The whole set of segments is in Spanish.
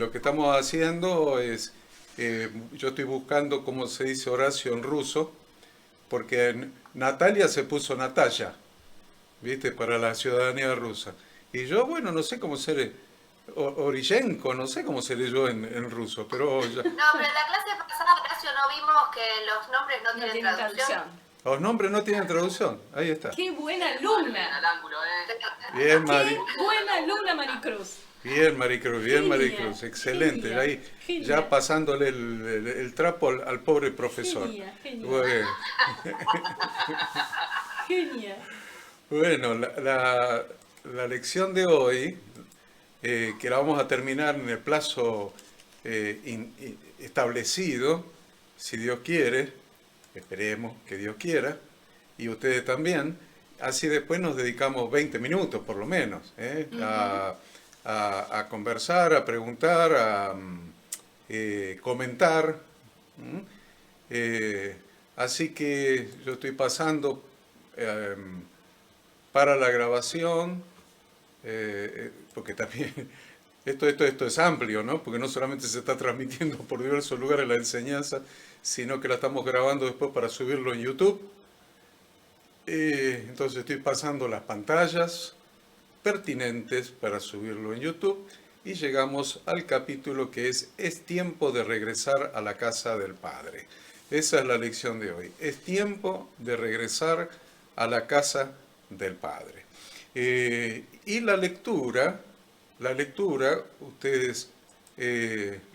lo que estamos haciendo es, yo estoy buscando cómo se dice Horacio en ruso, porque Natalia se puso Natalia, ¿viste? Para la ciudadanía rusa. Y yo, bueno, no sé cómo se lee, Orishenko, no sé cómo se leyó en ruso, pero No, pero en la clase pasada, Horacio, no vimos que los nombres no No tienen tienen traducción. traducción. los nombres no tienen traducción. Ahí está. ¡Qué buena Bien alumna! al ángulo, Bien, ¡Qué buena alumna, Maricruz! Bien, Genia, Maricruz, excelente. genia, Ahí ya genia, pasándole el trapo al pobre profesor. genia, genia, Bueno, genia. bueno, la lección de hoy, que la vamos a terminar en el plazo establecido, si Dios quiere, esperemos que Dios quiera, y ustedes también, así después nos dedicamos 20 minutos por lo menos, a conversar, a preguntar, a comentar. ¿m? Así que yo estoy pasando eh, para la grabación, porque también esto es amplio, ¿no? Porque no solamente se está transmitiendo por diversos lugares la enseñanza, sino que la estamos grabando después para subirlo en YouTube. Entonces estoy pasando las pantallas pertinentes para subirlo en YouTube y llegamos al capítulo que es tiempo de regresar a la casa del Padre. Esa es la lección de hoy. Es tiempo de regresar a la casa del Padre. Y la lectura ustedes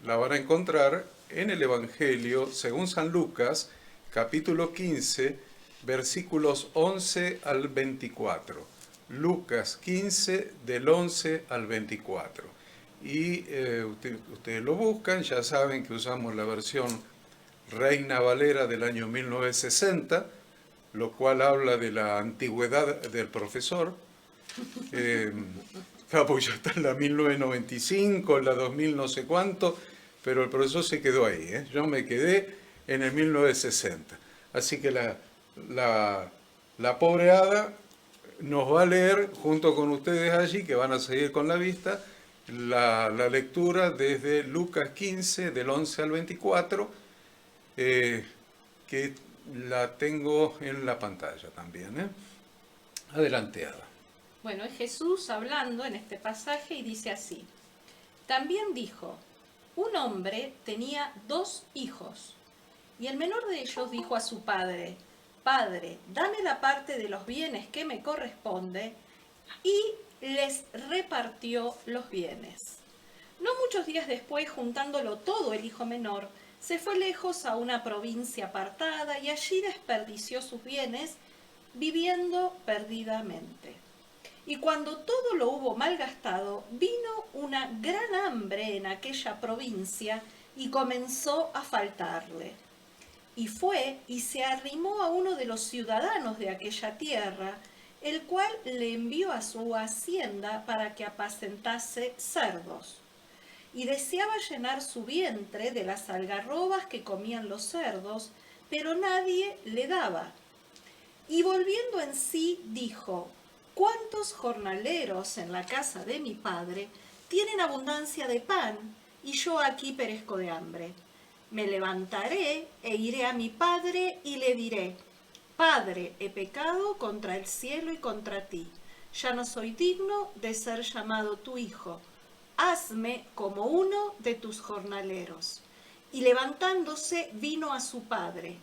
la van a encontrar en el Evangelio según San Lucas, capítulo 15, versículos 11 al 24. Lucas 15, del 11 al 24. Y ustedes lo buscan, ya saben que usamos la versión Reina Valera del año 1960, lo cual habla de la antigüedad del profesor. Claro, porque ya está en la 1995, en la 2000 no sé cuánto, pero el profesor se quedó ahí, ¿eh? Yo me quedé en el 1960. Así que la pobre hada nos va a leer junto con ustedes allí, que van a seguir con la vista, la lectura desde Lucas 15, del 11 al 24, que la tengo en la pantalla también, ¿eh? Adelante, Ada. Bueno, es Jesús hablando en este pasaje y dice así. También dijo, un hombre tenía 2 hijos, y el menor de ellos dijo a su padre, Padre, dame la parte de los bienes que me corresponde, y les repartió los bienes. No muchos días después, juntándolo todo el hijo menor, se fue lejos a una provincia apartada y allí desperdició sus bienes, viviendo perdidamente. Y cuando todo lo hubo malgastado, vino una gran hambre en aquella provincia y comenzó a faltarle. Y fue y se arrimó a uno de los ciudadanos de aquella tierra, el cual le envió a su hacienda para que apacentase cerdos. Y deseaba llenar su vientre de las algarrobas que comían los cerdos, pero nadie le daba. Y volviendo en sí, dijo, ¿cuántos jornaleros en la casa de mi padre tienen abundancia de pan, y yo aquí perezco de hambre? Me levantaré e iré a mi padre y le diré, Padre, he pecado contra el cielo y contra ti. Ya no soy digno de ser llamado tu hijo. Hazme como uno de tus jornaleros. Y levantándose vino a su padre.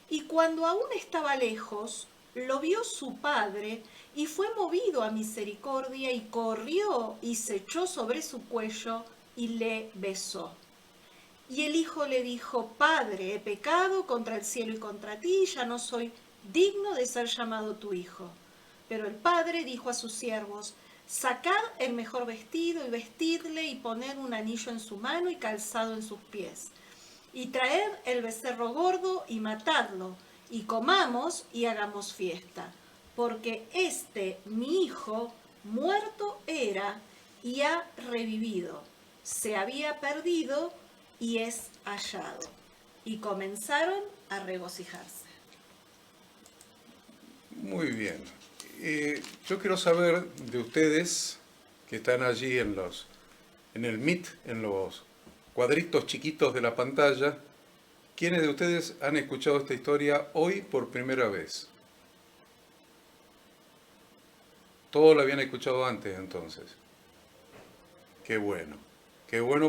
Y cuando aún estaba lejos, lo vio su padre y fue movido a misericordia y corrió y se echó sobre su cuello y le besó. Y el hijo le dijo, Padre, he pecado contra el cielo y contra ti, ya no soy digno de ser llamado tu hijo. Pero el padre dijo a sus siervos, sacad el mejor vestido y vestidle y poned un anillo en su mano y calzado en sus pies. Y traed el becerro gordo y matadlo, y comamos y hagamos fiesta. Porque mi hijo, muerto era y ha revivido. Se había perdido y es hallado. Y comenzaron a regocijarse. Muy bien. Yo quiero saber de ustedes que están allí en el Meet, en los cuadritos chiquitos de la pantalla, ¿quiénes de ustedes han escuchado esta historia hoy por primera vez? Todos la habían escuchado antes entonces. Qué bueno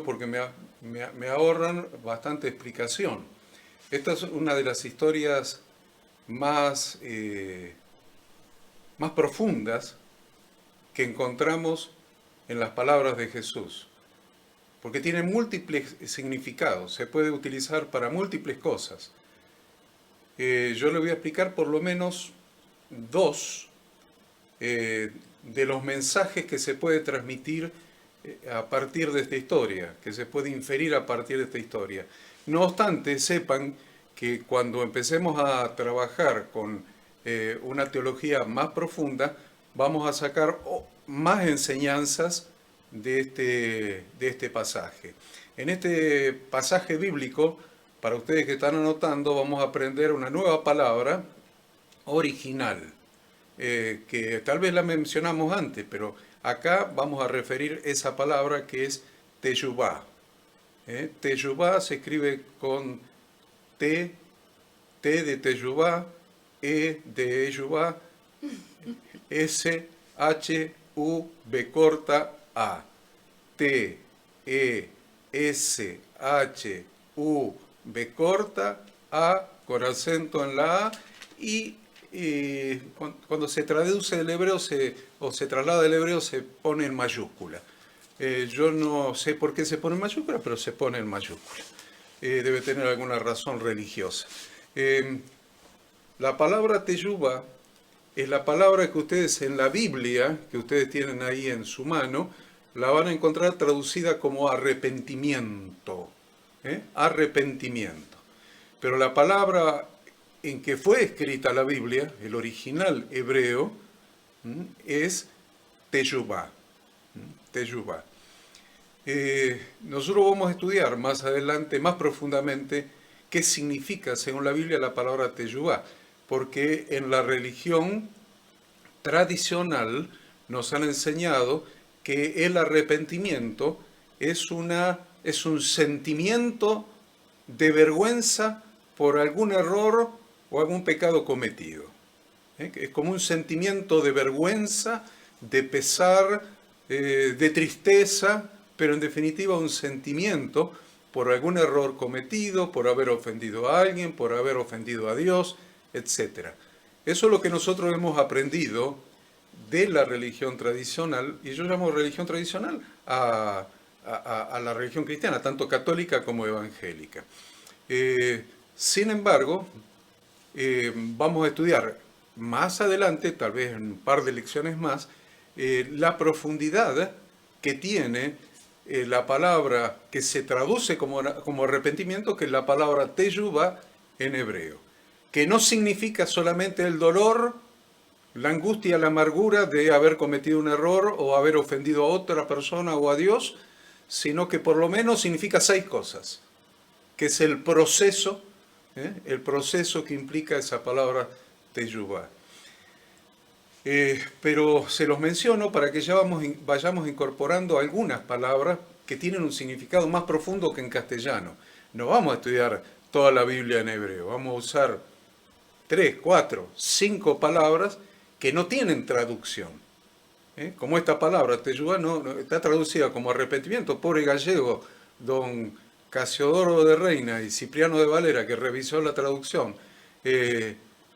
porque me ahorran bastante explicación. Esta es una de las historias más profundas que encontramos en las palabras de Jesús, porque tiene múltiples significados, se puede utilizar para múltiples cosas. Yo le voy a explicar por lo menos dos de los mensajes que se puede transmitir a partir de esta historia, que se puede inferir a partir de esta historia. No obstante, sepan que cuando empecemos a trabajar con una teología más profunda, vamos a sacar más enseñanzas de este pasaje. En este pasaje bíblico, para ustedes que están anotando, vamos a aprender una nueva palabra original, que tal vez la mencionamos antes, pero acá vamos a referir esa palabra que es teshuvá. Teshuvá se escribe con T de teshuvá, E de Eyuvá, S, H, U, B corta, A. T, E, S, H, U, B corta, A, con acento en la A, y cuando se traduce del hebreo o se traslada del hebreo se pone en mayúscula. Yo no sé por qué se pone en mayúscula, pero se pone en mayúscula. Debe tener alguna razón religiosa. La palabra teshuvá es la palabra que ustedes en la Biblia, que ustedes tienen ahí en su mano, la van a encontrar traducida como arrepentimiento. Arrepentimiento. Pero la palabra en que fue escrita la Biblia, el original hebreo, es teshuvá. Teshuvá. Nosotros vamos a estudiar más adelante, más profundamente, qué significa, según la Biblia, la palabra teshuvá, porque en la religión tradicional nos han enseñado que el arrepentimiento es un sentimiento de vergüenza por algún error o algún pecado cometido. Es como un sentimiento de vergüenza, de pesar, de tristeza, pero en definitiva un sentimiento por algún error cometido, por haber ofendido a alguien, por haber ofendido a Dios, etc. Eso es lo que nosotros hemos aprendido de la religión tradicional, y yo llamo religión tradicional a la religión cristiana, tanto católica como evangélica. Sin embargo, vamos a estudiar más adelante, tal vez en un par de lecciones más, la profundidad que tiene la palabra que se traduce como arrepentimiento, que es la palabra teshuvá en hebreo, que no significa solamente el dolor, la angustia, la amargura de haber cometido un error o haber ofendido a otra persona o a Dios, sino que por lo menos significa 6 cosas, que es el proceso que implica esa palabra teshuvá. Pero se los menciono para que ya vayamos incorporando algunas palabras que tienen un significado más profundo que en castellano. No vamos a estudiar toda la Biblia en hebreo, vamos a usar 3, 4, 5 palabras que no tienen traducción. Como esta palabra, teshuvá, no está traducida como arrepentimiento. Pobre gallego, don Casiodoro de Reina y Cipriano de Valera, que revisó la traducción,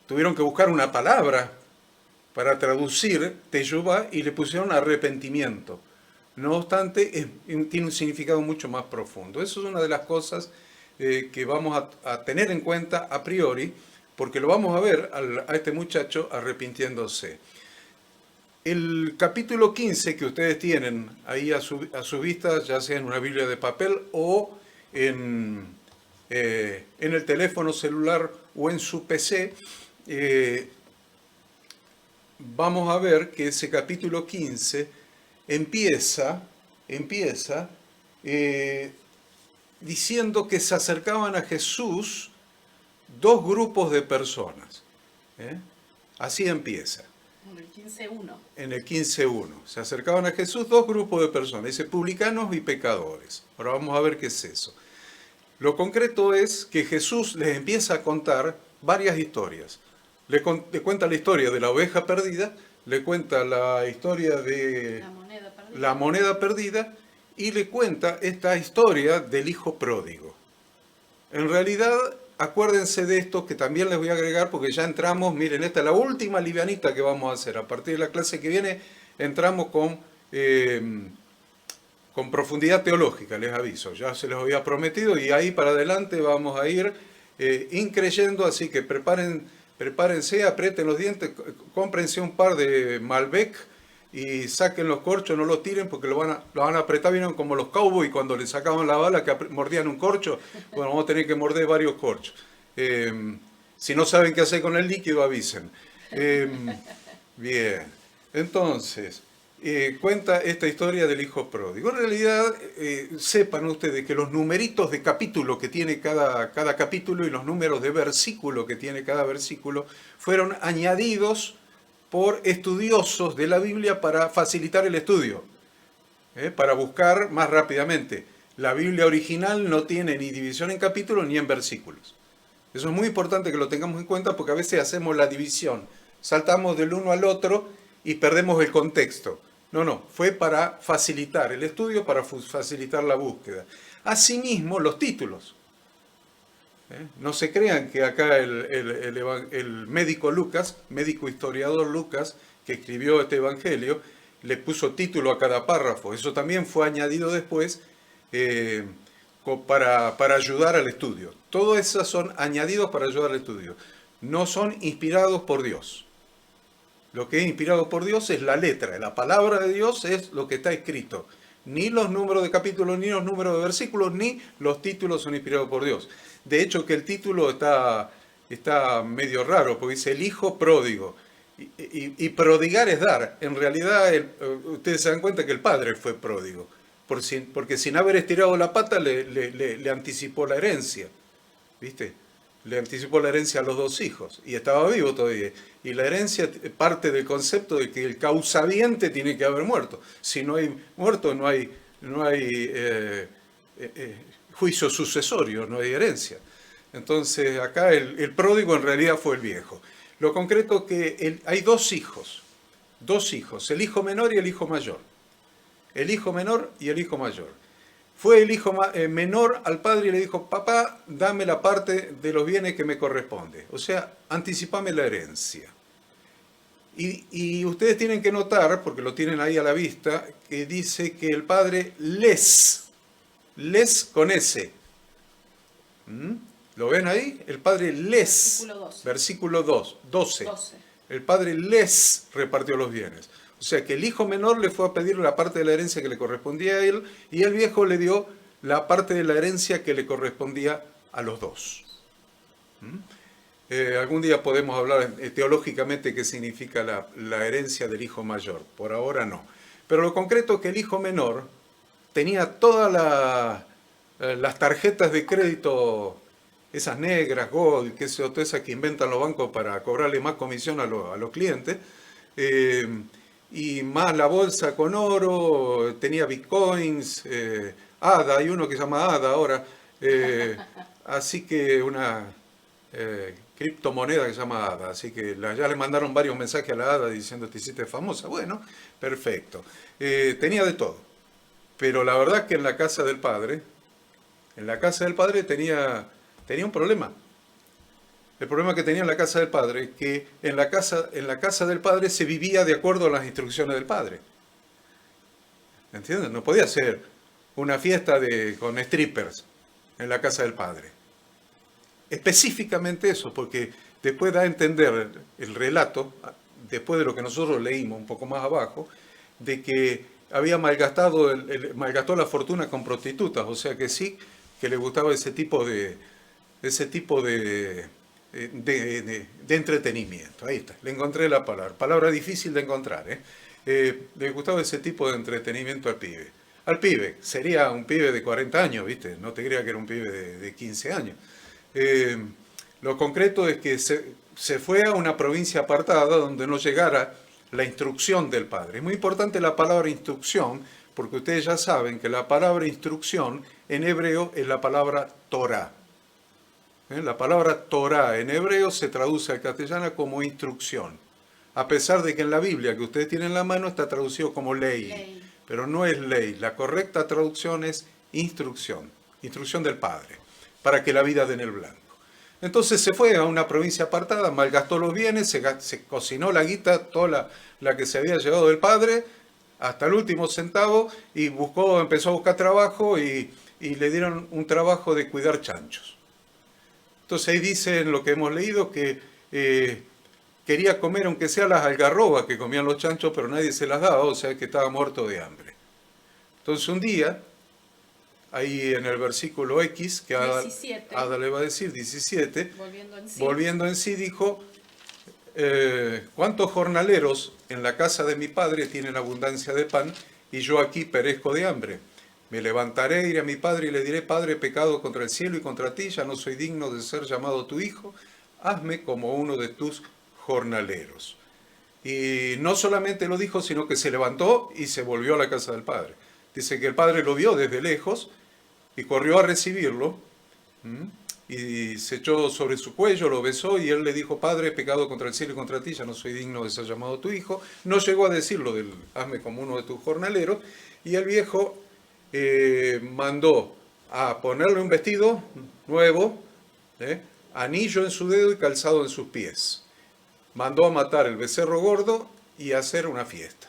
tuvieron que buscar una palabra para traducir teshuvá y le pusieron arrepentimiento. No obstante, tiene un significado mucho más profundo. Eso es una de las cosas que vamos a tener en cuenta a priori, porque lo vamos a ver a este muchacho arrepintiéndose. El capítulo 15 que ustedes tienen ahí a su vista, ya sea en una Biblia de papel o en el teléfono celular o en su PC, vamos a ver que ese capítulo 15 empieza diciendo que se acercaban a Jesús 2 grupos de personas. Así empieza. En el 15:1. En el 15:1. Se acercaban a Jesús dos grupos de personas, dice publicanos y pecadores. Ahora vamos a ver qué es eso. Lo concreto es que Jesús les empieza a contar varias historias. Le cuenta la historia de la oveja perdida, le cuenta la historia de la moneda perdida y le cuenta esta historia del hijo pródigo. En realidad, acuérdense de esto que también les voy a agregar porque ya entramos, miren, esta es la última livianita que vamos a hacer. A partir de la clase que viene entramos con profundidad teológica, les aviso. Ya se los había prometido y ahí para adelante vamos a ir increyendo, así que prepárense, aprieten los dientes, cómprense un par de Malbec y saquen los corchos, no los tiren porque lo van a apretar, vieron como los cowboys cuando le sacaban la bala que mordían un corcho. Bueno, vamos a tener que morder varios corchos. Si no saben qué hacer con el líquido, avisen. Bien, entonces, cuenta esta historia del hijo pródigo. En realidad, sepan ustedes que los numeritos de capítulo que tiene cada capítulo y los números de versículo que tiene cada versículo fueron añadidos por estudiosos de la Biblia para facilitar el estudio, para buscar más rápidamente. La Biblia original no tiene ni división en capítulos ni en versículos. Eso es muy importante que lo tengamos en cuenta porque a veces hacemos la división, saltamos del uno al otro y perdemos el contexto. No, fue para facilitar el estudio, para facilitar la búsqueda. Asimismo, los títulos. No se crean que acá el médico Lucas, médico historiador Lucas, que escribió este evangelio, le puso título a cada párrafo. Eso también fue añadido después para ayudar al estudio. Todos esos son añadidos para ayudar al estudio. No son inspirados por Dios. Lo que es inspirado por Dios es la letra. La palabra de Dios es lo que está escrito. Ni los números de capítulos, ni los números de versículos, ni los títulos son inspirados por Dios. De hecho, que el título está medio raro, porque dice el hijo pródigo. Y prodigar es dar. En realidad, ustedes se dan cuenta que el padre fue pródigo. Porque sin haber estirado la pata, le anticipó la herencia. ¿Viste? Le anticipó la herencia a los dos hijos. Y estaba vivo todavía. Y la herencia parte del concepto de que el causaviente tiene que haber muerto. Si no hay muerto, no hay juicio sucesorio, no hay herencia. Entonces acá el pródigo en realidad fue el viejo. Lo concreto es que hay dos hijos, el hijo menor y el hijo mayor. El hijo menor y el hijo mayor. Fue el hijo menor al padre y le dijo, papá, dame la parte de los bienes que me corresponde. O sea, anticipame la herencia. Y ustedes tienen que notar, porque lo tienen ahí a la vista, que dice que el padre les con S. ¿Lo ven ahí? El padre les, versículo 12. El padre les repartió los bienes. O sea que el hijo menor le fue a pedir la parte de la herencia que le correspondía a él y el viejo le dio la parte de la herencia que le correspondía a los dos. Algún día podemos hablar teológicamente qué significa la herencia del hijo mayor. Por ahora no. Pero lo concreto es que el hijo menor tenía todas las tarjetas de crédito, esas negras, gold, todas esas que inventan los bancos para cobrarle más comisión a los clientes, y más la bolsa con oro, tenía bitcoins, ADA, hay uno que se llama ADA ahora, así que una criptomoneda que se llama ADA, así que ya le mandaron varios mensajes a la ADA diciendo te hiciste famosa, bueno, perfecto, tenía de todo, pero la verdad que en la casa del padre tenía un problema. El problema que tenía en la casa del padre es que en la casa del padre se vivía de acuerdo a las instrucciones del padre. ¿Entienden? No podía ser una fiesta con strippers en la casa del padre. Específicamente eso, porque después da a entender el relato, después de lo que nosotros leímos un poco más abajo, de que había malgastó la fortuna con prostitutas, o sea que sí, que le gustaba ese tipo de entretenimiento. Ahí está, le encontré la palabra difícil de encontrar. Le gustaba ese tipo de entretenimiento al pibe. Sería un pibe de 40 años, ¿viste? No te creas que era un pibe de 15 años. Lo concreto es que se fue a una provincia apartada donde no llegara la instrucción del Padre. Es muy importante la palabra instrucción, porque ustedes ya saben que la palabra instrucción en hebreo es la palabra Torah. La palabra Torah en hebreo se traduce al castellano como instrucción, a pesar de que en la Biblia que ustedes tienen en la mano está traducido como ley, pero no es ley. La correcta traducción es instrucción, instrucción del Padre, para que la vida dé en el blanco. Entonces se fue a una provincia apartada, malgastó los bienes, se cocinó la guita, toda la que se había llevado del padre, hasta el último centavo, y empezó a buscar trabajo y le dieron un trabajo de cuidar chanchos. Entonces ahí dice en lo que hemos leído que quería comer aunque sea las algarrobas que comían los chanchos, pero nadie se las daba, o sea que estaba muerto de hambre. Entonces un día, ahí en el versículo X, que Ada le va a decir, 17, volviendo en sí dijo, ¿cuántos jornaleros en la casa de mi padre tienen abundancia de pan y yo aquí perezco de hambre? Me levantaré, iré a mi padre y le diré, Padre, he pecado contra el cielo y contra ti, ya no soy digno de ser llamado tu hijo, hazme como uno de tus jornaleros. Y no solamente lo dijo, sino que se levantó y se volvió a la casa del padre. Dice que el padre lo vio desde lejos y corrió a recibirlo, y se echó sobre su cuello, lo besó y él le dijo, Padre, he pecado contra el cielo y contra ti, ya no soy digno de ser llamado tu hijo. No llegó a decirlo del hazme como uno de tus jornaleros, y el viejo mandó a ponerle un vestido nuevo, anillo en su dedo y calzado en sus pies. Mandó a matar el becerro gordo y a hacer una fiesta.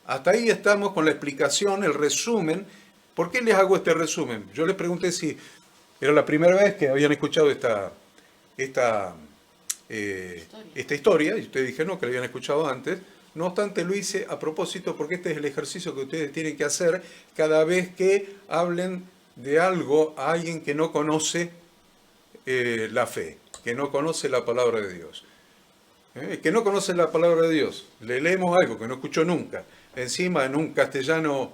Hasta ahí estamos con la explicación, el resumen. ¿Por qué les hago este resumen? Yo les pregunté si era la primera vez que habían escuchado esta historia, y ustedes dijeron no, que la habían escuchado antes. No obstante, lo hice a propósito porque este es el ejercicio que ustedes tienen que hacer cada vez que hablen de algo a alguien que no conoce la fe, que no conoce la palabra de Dios. Que no conoce la palabra de Dios, le leemos algo que no escuchó nunca, encima en un castellano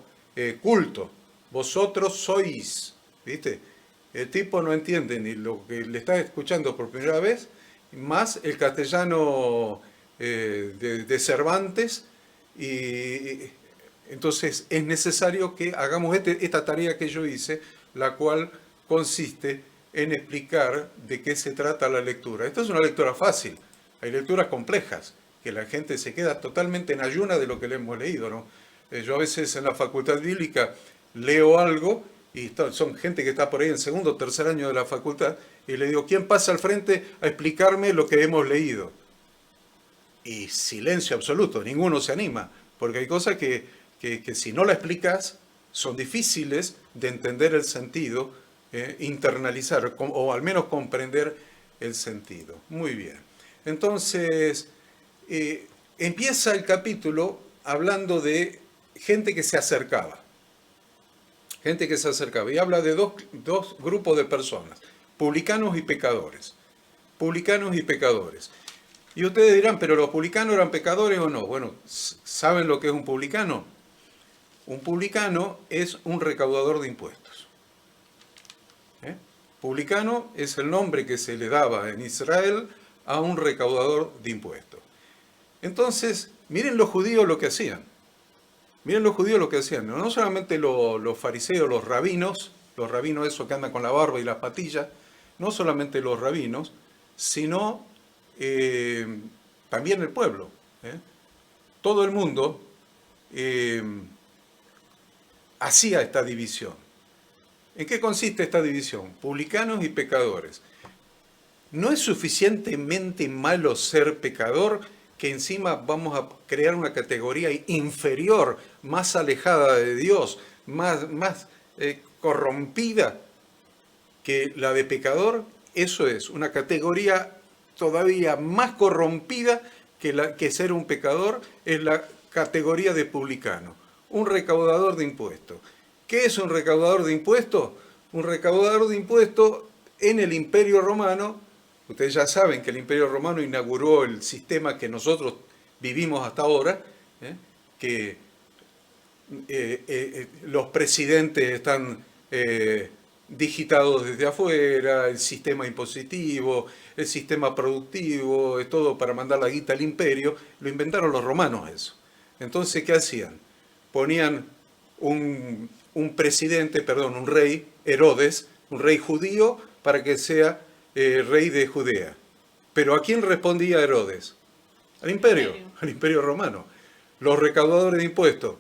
culto. Vosotros sois, ¿viste? El tipo no entiende ni lo que le está escuchando por primera vez, más el castellano de Cervantes, y entonces es necesario que hagamos esta tarea que yo hice, la cual consiste en explicar de qué se trata la lectura. Esta es una lectura fácil, hay lecturas complejas, que la gente se queda totalmente en ayuna de lo que le hemos leído, ¿no? Yo a veces en la facultad bíblica leo algo, y son gente que está por ahí en segundo o tercer año de la facultad, y le digo, ¿quién pasa al frente a explicarme lo que hemos leído? Y silencio absoluto, ninguno se anima, porque hay cosas que si no la explicas son difíciles de entender el sentido, internalizar, o al menos comprender el sentido. Muy bien. Entonces, empieza el capítulo hablando de gente que se acercaba. Gente que se acercaba. Y habla de dos grupos de personas, publicanos y pecadores. Publicanos y pecadores. Y ustedes dirán, ¿pero los publicanos eran pecadores o no? Bueno, ¿saben lo que es un publicano? Un publicano es un recaudador de impuestos. Publicano es el nombre que se le daba en Israel a un recaudador de impuestos. Entonces, miren los judíos lo que hacían. Miren los judíos lo que hacían. No solamente los fariseos, los rabinos esos que andan con la barba y las patillas, no solamente los rabinos, sino también el pueblo. Todo el mundo hacía esta división. ¿En qué consiste esta división? Publicanos y pecadores. ¿No es suficientemente malo ser pecador que encima vamos a crear una categoría inferior, más alejada de Dios, más corrompida que la de pecador? Eso es, una categoría todavía más corrompida que ser un pecador, es la categoría de publicano, un recaudador de impuestos. ¿Qué es un recaudador de impuestos? Un recaudador de impuestos en el Imperio Romano. Ustedes ya saben que el Imperio Romano inauguró el sistema que nosotros vivimos hasta ahora, que los presidentes están digitados desde afuera, el sistema impositivo, el sistema productivo, todo para mandar la guita al imperio, lo inventaron los romanos eso. Entonces, ¿qué hacían? Ponían un presidente, perdón, un rey, Herodes, un rey judío, para que sea rey de Judea. Pero ¿a quién respondía Herodes? Al imperio romano. Los recaudadores de impuestos,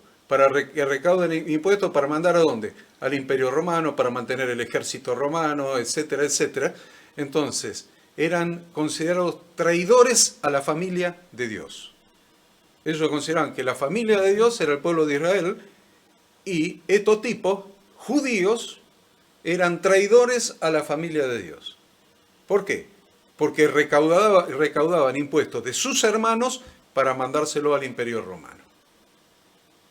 que recauden impuestos para mandar ¿a dónde? Al imperio romano, para mantener el ejército romano, etcétera, etcétera. Entonces, eran considerados traidores a la familia de Dios. Ellos consideraban que la familia de Dios era el pueblo de Israel y estos tipos, judíos, eran traidores a la familia de Dios. ¿Por qué? Porque recaudaban impuestos de sus hermanos para mandárselo al imperio romano.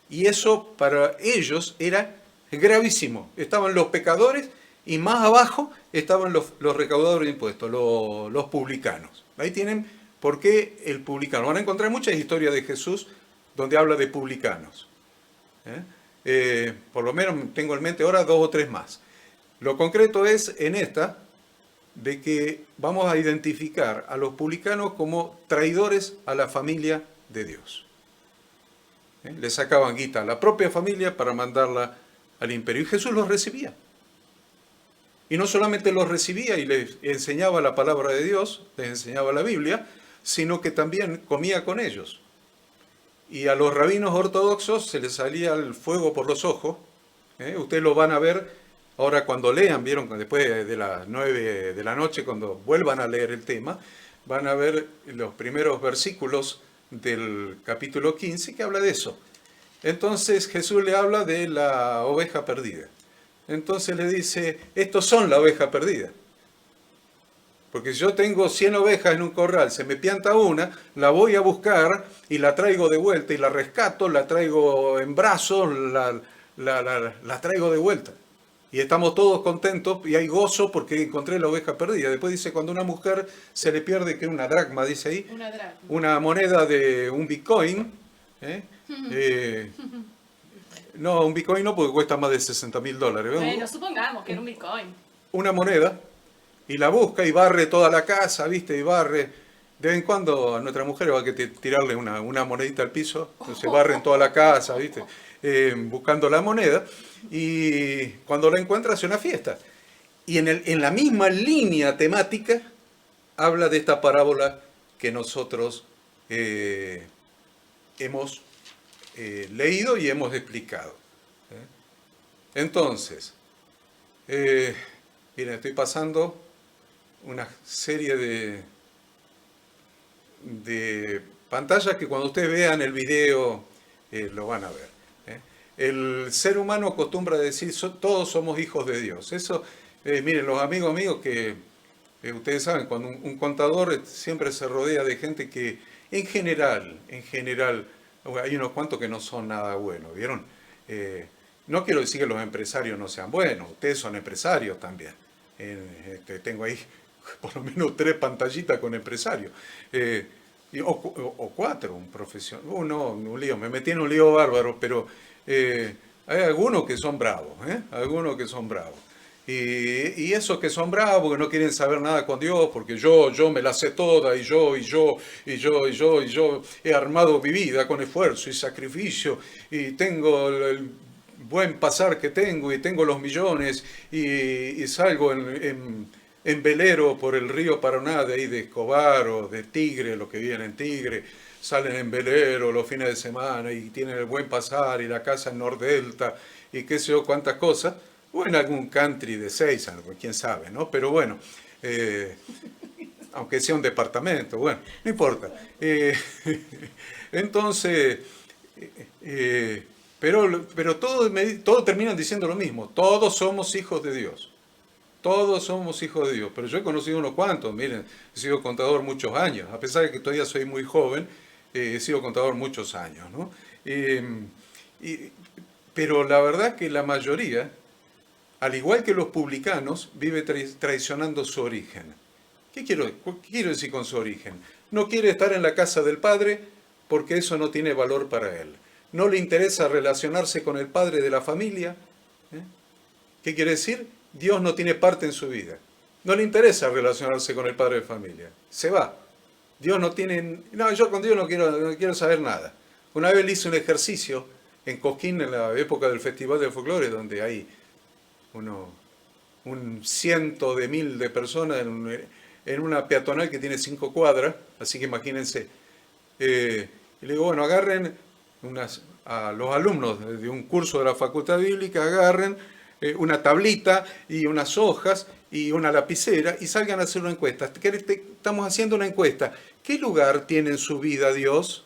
Y eso para ellos era gravísimo. Estaban los pecadores y más abajo estaban los recaudadores de impuestos, los publicanos. Ahí tienen por qué el publicano. Van a encontrar muchas historias de Jesús donde habla de publicanos. Por lo menos tengo en mente ahora 2 o 3 más. Lo concreto es en esta, de que vamos a identificar a los publicanos como traidores a la familia de Dios. Le sacaban guita a la propia familia para mandarla al imperio. Y Jesús los recibía. Y no solamente los recibía y les enseñaba la palabra de Dios, les enseñaba la Biblia, sino que también comía con ellos. Y a los rabinos ortodoxos se les salía el fuego por los ojos. Ustedes lo van a ver ahora cuando lean, vieron, después de las 9 de la noche, cuando vuelvan a leer el tema, van a ver los primeros versículos del capítulo 15 que habla de eso. Entonces Jesús le habla de la oveja perdida. Entonces le dice, estos son la oveja perdida. Porque si yo tengo 100 ovejas en un corral, se me pianta una, la voy a buscar y la traigo de vuelta y la rescato, la traigo en brazos, la traigo de vuelta. Y estamos todos contentos y hay gozo porque encontré la oveja perdida. Después dice, cuando una mujer se le pierde, que es una dracma, dice ahí, una moneda de un bitcoin. No, un bitcoin no, porque cuesta más de $60.000. Bueno, supongamos que era un bitcoin. Una moneda, y la busca y barre toda la casa, ¿viste? Y barre. De vez en cuando a nuestra mujer va a que tirarle una monedita al piso, entonces barren toda la casa, ¿viste? Buscando la moneda, y cuando la encuentra hace una fiesta. Y en la misma línea temática habla de esta parábola que nosotros hemos leído y hemos explicado. Entonces, miren, estoy pasando una serie de pantallas que cuando ustedes vean el video lo van a ver. El ser humano acostumbra a decir, todos somos hijos de Dios. Eso, miren, los amigos míos que ustedes saben, cuando un contador siempre se rodea de gente que en general, hay unos cuantos que no son nada buenos, ¿vieron? No quiero decir que los empresarios no sean buenos, ustedes son empresarios también. Tengo ahí por lo menos 3 pantallitas con empresarios. O 4, un profesional. No, un lío, me metí en un lío bárbaro, pero hay algunos que son bravos, algunos que son bravos. Y esos que son bravos, que no quieren saber nada con Dios, porque yo me la sé toda, y yo he armado mi vida con esfuerzo y sacrificio, y tengo el buen pasar que tengo, y tengo los millones, y salgo en velero por el río Paraná, de ahí de Escobar o de Tigre, los que viven en Tigre, salen en velero los fines de semana y tienen el buen pasar y la casa en Nordelta y qué sé yo cuántas cosas, o en algún country de Seiza, quién sabe, ¿no? Pero bueno, aunque sea un departamento, bueno, no importa. Entonces, pero todos terminan diciendo lo mismo, todos somos hijos de Dios. Todos somos hijos de Dios, pero yo he conocido unos cuantos, miren, he sido contador muchos años, a pesar de que todavía soy muy joven, he sido contador muchos años, ¿no? Pero la verdad que la mayoría, al igual que los publicanos, vive traicionando su origen. ¿Qué quiero decir con su origen? No quiere estar en la casa del Padre porque eso no tiene valor para él. No le interesa relacionarse con el padre de la familia. ¿Qué quiere decir? Dios no tiene parte en su vida. No le interesa relacionarse con el padre de familia. Se va. Dios no tiene... No, yo con Dios no quiero saber nada. Una vez le hice un ejercicio en Cosquín, en la época del Festival del Folclore, donde hay un ciento de mil de personas en una peatonal que tiene 5 cuadras. Así que imagínense. Y le digo, bueno, agarren a los alumnos de un curso de la Facultad Bíblica, agarren una tablita y unas hojas y una lapicera y salgan a hacer una encuesta. Estamos haciendo una encuesta. ¿Qué lugar tiene en su vida Dios?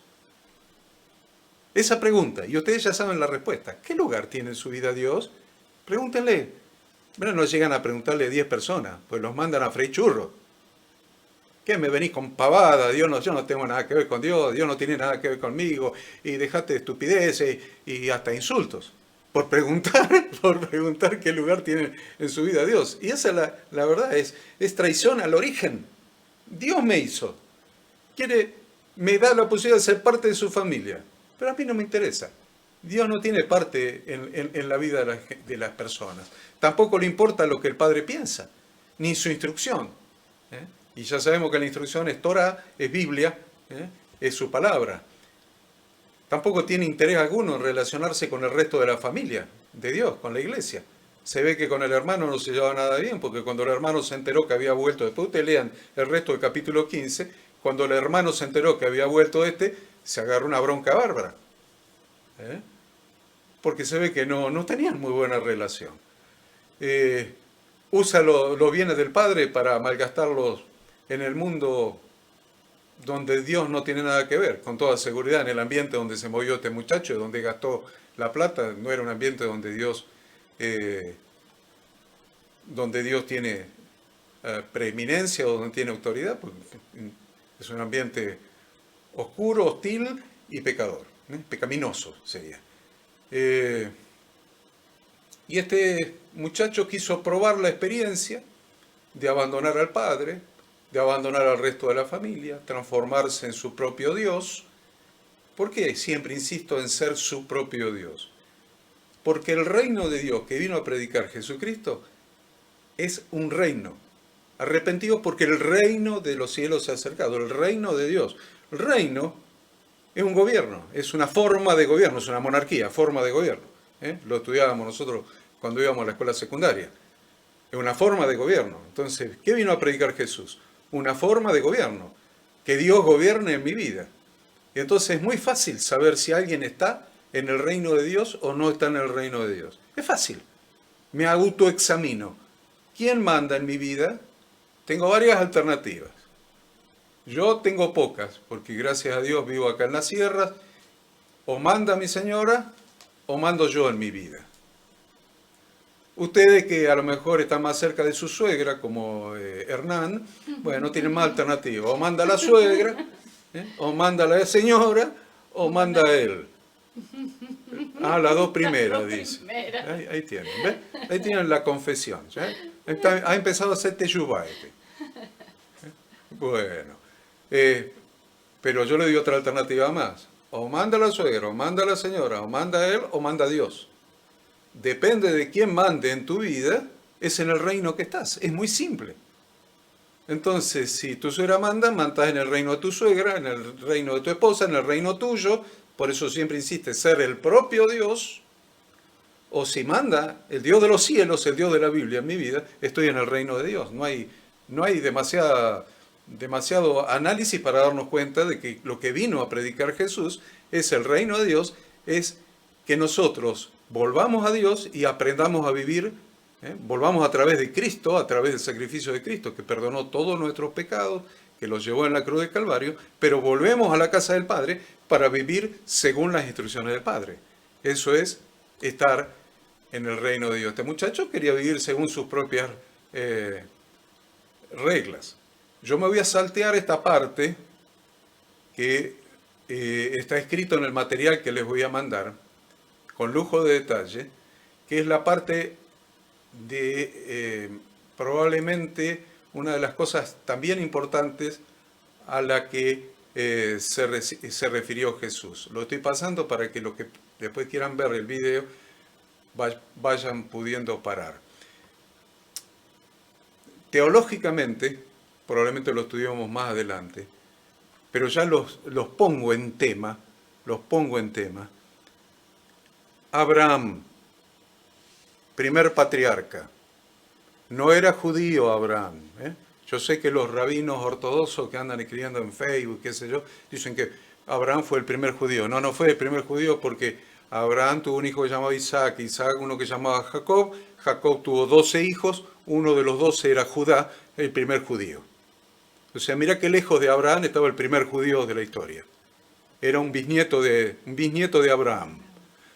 Esa pregunta, y ustedes ya saben la respuesta. ¿Qué lugar tiene en su vida Dios? Pregúntenle. Bueno, no llegan a preguntarle a 10 personas, pues los mandan a freír churros. ¿Qué me venís con pavada? Yo no tengo nada que ver con Dios, Dios no tiene nada que ver conmigo, y dejate de estupideces y hasta insultos. Por preguntar qué lugar tiene en su vida Dios. Y esa la verdad es traición al origen. Dios me hizo. Me da la posibilidad de ser parte de su familia. Pero a mí no me interesa. Dios no tiene parte en la vida de las personas. Tampoco le importa lo que el Padre piensa, ni su instrucción. Y ya sabemos que la instrucción es Torah, es Biblia, es su palabra. Tampoco tiene interés alguno en relacionarse con el resto de la familia de Dios, con la iglesia. Se ve que con el hermano no se llevaba nada bien, porque cuando el hermano se enteró que había vuelto, después ustedes lean el resto del capítulo 15, cuando el hermano se enteró que había vuelto se agarró una bronca bárbara. Porque se ve que no tenían muy buena relación. Usa los bienes del padre para malgastarlos en el mundo donde Dios no tiene nada que ver, con toda seguridad. En el ambiente donde se movió este muchacho, donde gastó la plata, no era un ambiente donde Dios tiene preeminencia o donde tiene autoridad, pues, es un ambiente oscuro, hostil y pecador, pecaminoso sería. Y este muchacho quiso probar la experiencia de abandonar al padre, de abandonar al resto de la familia, transformarse en su propio Dios. ¿Por qué siempre insisto en ser su propio Dios? Porque el reino de Dios que vino a predicar Jesucristo es un reino. Arrepentidos porque el reino de los cielos se ha acercado, el reino de Dios. El reino es un gobierno, es una forma de gobierno, es una monarquía, forma de gobierno. Lo estudiábamos nosotros cuando íbamos a la escuela secundaria. Es una forma de gobierno. Entonces, ¿qué vino a predicar Jesús? Una forma de gobierno, que Dios gobierne en mi vida. Y entonces es muy fácil saber si alguien está en el reino de Dios o no está en el reino de Dios. Es fácil. Me autoexamino. ¿Quién manda en mi vida? Tengo varias alternativas. Yo tengo pocas, porque gracias a Dios vivo acá en las sierras. O manda mi señora, o mando yo en mi vida. Ustedes que a lo mejor están más cerca de su suegra, como Hernán, bueno, tienen más alternativas. O manda la suegra, o manda la señora, o manda él. Ah, las dos primeras, dice. Ahí tienen, ¿ves? Ahí tienen la confesión. Ha empezado a hacer teyubá. Bueno, pero yo le doy otra alternativa más. O manda la suegra, o manda la señora, o manda él, o manda Dios. Depende de quién mande en tu vida, es en el reino que estás. Es muy simple. Entonces, si tu suegra manda, mandas en el reino de tu suegra, en el reino de tu esposa, en el reino tuyo. Por eso siempre insiste, ser el propio Dios. O si manda el Dios de los cielos, el Dios de la Biblia en mi vida, estoy en el reino de Dios. No hay demasiado análisis para darnos cuenta de que lo que vino a predicar Jesús es el reino de Dios, es que nosotros volvamos a Dios y aprendamos a vivir, volvamos a través de Cristo, a través del sacrificio de Cristo, que perdonó todos nuestros pecados, que los llevó en la cruz del Calvario, pero volvemos a la casa del Padre para vivir según las instrucciones del Padre. Eso es estar en el reino de Dios. Este muchacho quería vivir según sus propias reglas. Yo me voy a saltear esta parte que está escrito en el material que les voy a mandar, con lujo de detalle, que es la parte de probablemente una de las cosas también importantes a la que se refirió Jesús. Lo estoy pasando para que los que después quieran ver el video vayan pudiendo parar. teológicamente, probablemente lo estudiamos más adelante, pero ya los pongo en tema, Abraham, primer patriarca, no era judío Abraham. Yo sé que los rabinos ortodoxos que andan escribiendo en Facebook, qué sé yo, dicen que Abraham fue el primer judío. No, no fue el primer judío porque Abraham tuvo un hijo que llamaba Isaac, Isaac uno que llamaba Jacob, Jacob tuvo 12 hijos, uno de los 12 era Judá, el primer judío. O sea, mira qué lejos de Abraham estaba el primer judío de la historia. Era un bisnieto de Abraham.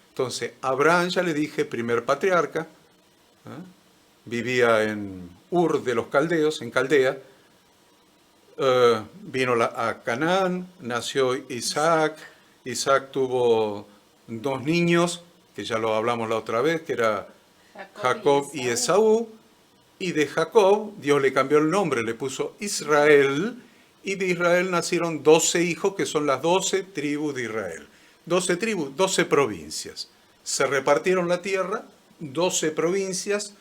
Entonces, Abraham, ya le dije, primer patriarca, vivía en Ur de los Caldeos, en Caldea, vino a Canaán, nació Isaac, Isaac tuvo 2 niños, que ya lo hablamos la otra vez, que era Jacob y Esaú, y de Jacob Dios le cambió el nombre, le puso Israel, y de Israel nacieron 12 hijos, que son las 12 tribus de Israel. 12 tribus, 12 provincias. Se repartieron la tierra, 12 provincias,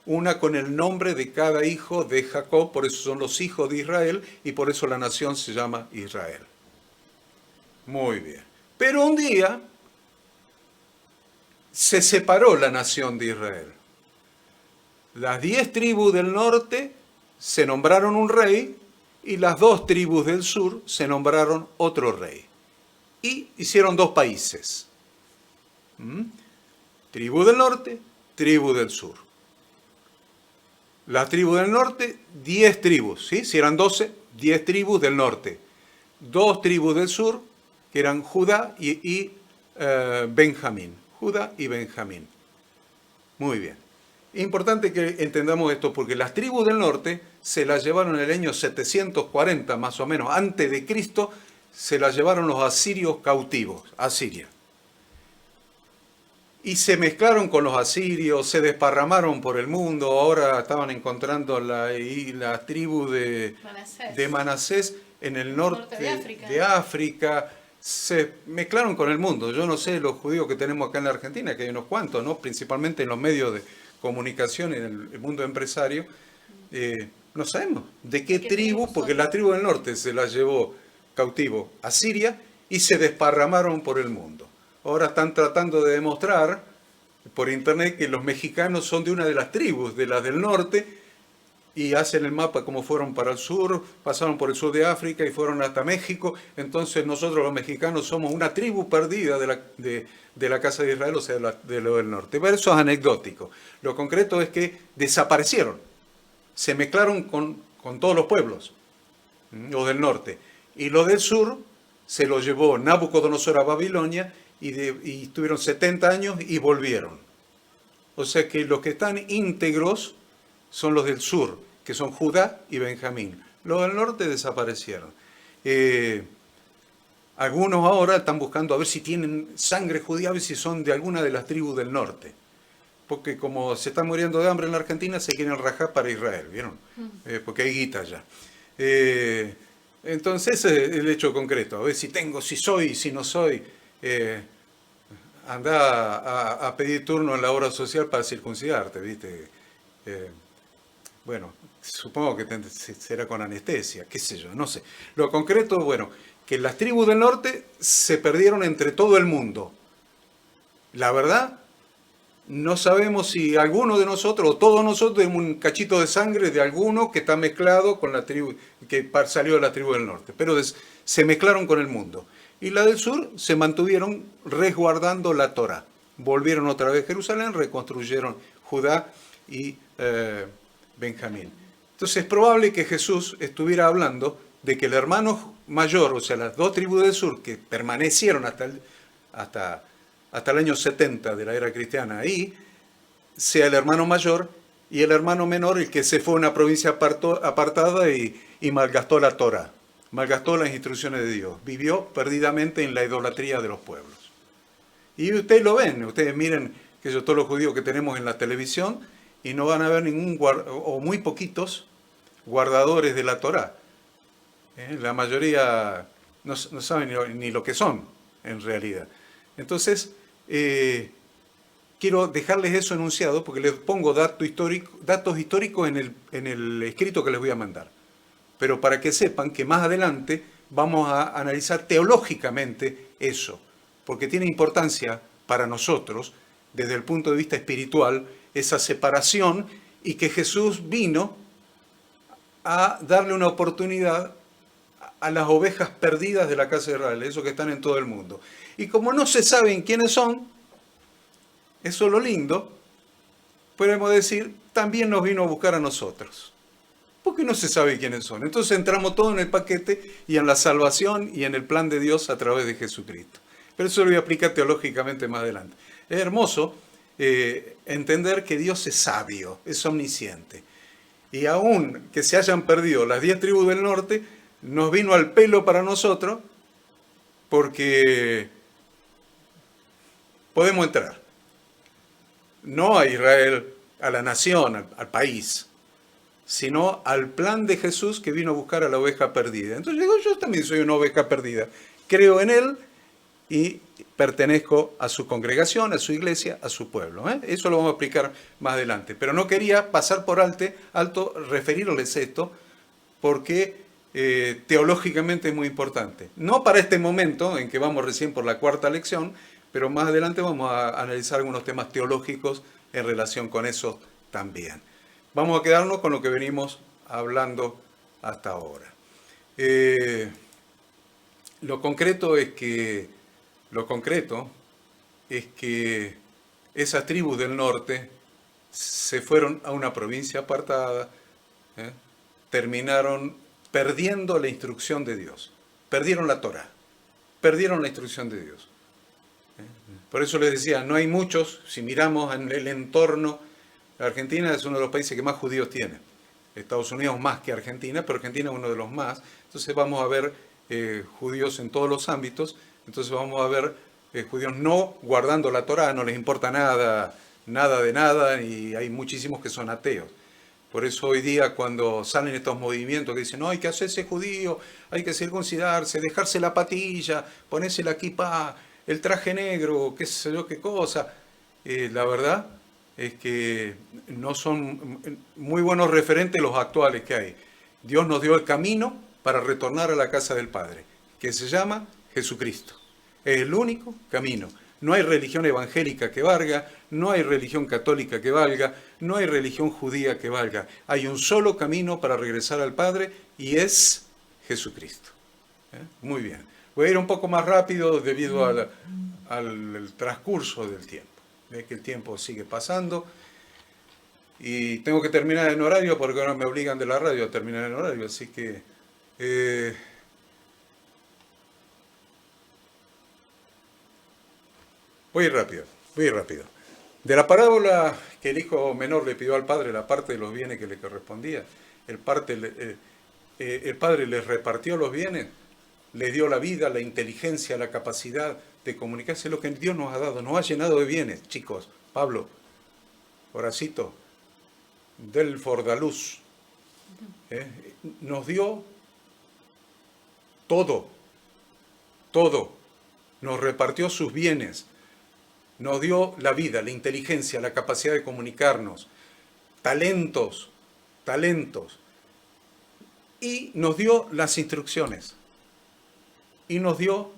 una con el nombre de cada hijo de Jacob, por eso son los hijos de Israel, y por eso la nación se llama Israel. Muy bien. Pero un día se separó la nación de Israel. Las 10 tribus del norte se nombraron un rey, y las 2 tribus del sur se nombraron otro rey. Y hicieron 2 países. Tribu del norte, tribu del sur. La tribu del norte, 10 tribus, ¿sí? Si eran 12, 10 tribus del norte. 2 tribus del sur, que eran Judá y Benjamín. Judá y Benjamín. Muy bien. Importante que entendamos esto porque las tribus del norte se las llevaron en el año 740 más o menos antes de Cristo, se las llevaron los asirios cautivos a Siria. Y se mezclaron con los asirios, se desparramaron por el mundo, ahora estaban encontrando la tribu de Manasés en el norte de África. Se mezclaron con el mundo. Yo no sé, los judíos que tenemos acá en la Argentina, que hay unos cuantos, ¿no? Principalmente en los medios de comunicación, en el mundo empresario, no sabemos de qué tribu, porque la tribu del norte se la llevó cautivo a Siria y se desparramaron por el mundo. Ahora están tratando de demostrar por internet que los mexicanos son de una de las tribus, de las del norte, y hacen el mapa como fueron para el sur, pasaron por el sur de África y fueron hasta México. Entonces nosotros los mexicanos somos una tribu perdida de la casa de Israel, o sea, de lo del norte. Pero eso es anecdótico. Lo concreto es que desaparecieron, se mezclaron con todos los pueblos, los del norte. Y los del sur se los llevó Nabucodonosor a Babilonia y estuvieron 70 años y volvieron. O sea que los que están íntegros son los del sur, que son Judá y Benjamín. Los del norte desaparecieron. Algunos ahora están buscando a ver si tienen sangre judía, a ver si son de alguna de las tribus del norte. Porque como se están muriendo de hambre en la Argentina, se quieren rajar para Israel, ¿vieron? Porque hay guita ya. Entonces ese es el hecho concreto. A ver si tengo, si soy, si no soy. Anda a pedir turno en la obra social para circuncidarte, ¿viste? Bueno, supongo que será con anestesia, qué sé yo, no sé. Lo concreto, bueno, que las tribus del norte se perdieron entre todo el mundo. La verdad, no sabemos si alguno de nosotros o todos nosotros tenemos un cachito de sangre de alguno que está mezclado con la tribu, que salió de la tribu del norte, pero se mezclaron con el mundo. Y la del sur se mantuvieron resguardando la Torá. Volvieron otra vez a Jerusalén, reconstruyeron Judá y Benjamín. Entonces es probable que Jesús estuviera hablando de que el hermano mayor, o sea, las 2 tribus del sur que permanecieron hasta el año 70 de la era cristiana ahí, sea el hermano mayor y el hermano menor el que se fue a una provincia apartada y malgastó la Torá, malgastó las instrucciones de Dios, vivió perdidamente en la idolatría de los pueblos. Y ustedes lo ven, ustedes miren que todos los judíos que tenemos en la televisión y no van a ver ningún, o muy poquitos, guardadores de la Torá. La mayoría no saben ni lo que son, en realidad. Entonces, quiero dejarles eso enunciado porque les pongo datos históricos en el escrito que les voy a mandar. Pero para que sepan que más adelante vamos a analizar teológicamente eso, porque tiene importancia para nosotros, desde el punto de vista espiritual, esa separación y que Jesús vino a darle una oportunidad a las ovejas perdidas de la casa de Israel, esos que están en todo el mundo. Y como no se saben quiénes son, eso es lo lindo, podemos decir, también nos vino a buscar a nosotros, porque no se sabe quiénes son. Entonces entramos todo en el paquete y en la salvación y en el plan de Dios a través de Jesucristo. Pero eso lo voy a explicar teológicamente más adelante. Es hermoso entender que Dios es sabio, es omnisciente. Y aún que se hayan perdido las 10 tribus del norte, nos vino al pelo para nosotros porque podemos entrar. No a Israel, a la nación, al país, sino al plan de Jesús que vino a buscar a la oveja perdida. Entonces digo, yo también soy una oveja perdida. Creo en Él y pertenezco a su congregación, a su iglesia, a su pueblo. Eso lo vamos a explicar más adelante. Pero no quería pasar por alto referirles esto porque teológicamente es muy importante. No para este momento en que vamos recién por la cuarta lección, pero más adelante vamos a analizar algunos temas teológicos en relación con eso también. Vamos a quedarnos con lo que venimos hablando hasta ahora. Lo concreto es que esas tribus del norte se fueron a una provincia apartada, terminaron perdiendo la instrucción de Dios, perdieron la Torá, perdieron la instrucción de Dios. Por eso les decía, no hay muchos, si miramos en el entorno, Argentina es uno de los países que más judíos tiene. Estados Unidos más que Argentina, pero Argentina es uno de los más. Entonces vamos a ver judíos en todos los ámbitos. Entonces vamos a ver judíos no guardando la Torá, no les importa nada de nada, y hay muchísimos que son ateos. Por eso hoy día cuando salen estos movimientos que dicen, no, hay que hacerse judío, hay que circuncidarse, dejarse la patilla, ponerse la kipá, el traje negro, qué sé yo qué cosa, la verdad es que no son muy buenos referentes los actuales que hay. Dios nos dio el camino para retornar a la casa del Padre, que se llama Jesucristo. Es el único camino. No hay religión evangélica que valga, no hay religión católica que valga, no hay religión judía que valga. Hay un solo camino para regresar al Padre y es Jesucristo. Muy bien. Voy a ir un poco más rápido debido al transcurso del tiempo. Ve que el tiempo sigue pasando y tengo que terminar en horario porque ahora me obligan de la radio a terminar en horario, así que voy a ir rápido. De la parábola que el hijo menor le pidió al padre la parte de los bienes que le correspondía, el padre les repartió los bienes, les dio la vida, la inteligencia, la capacidad de comunicarse, lo que Dios nos ha dado, nos ha llenado de bienes, chicos. Pablo, Horacito, del Fordaluz, nos dio todo, nos repartió sus bienes, nos dio la vida, la inteligencia, la capacidad de comunicarnos, talentos, y nos dio las instrucciones. Nos dio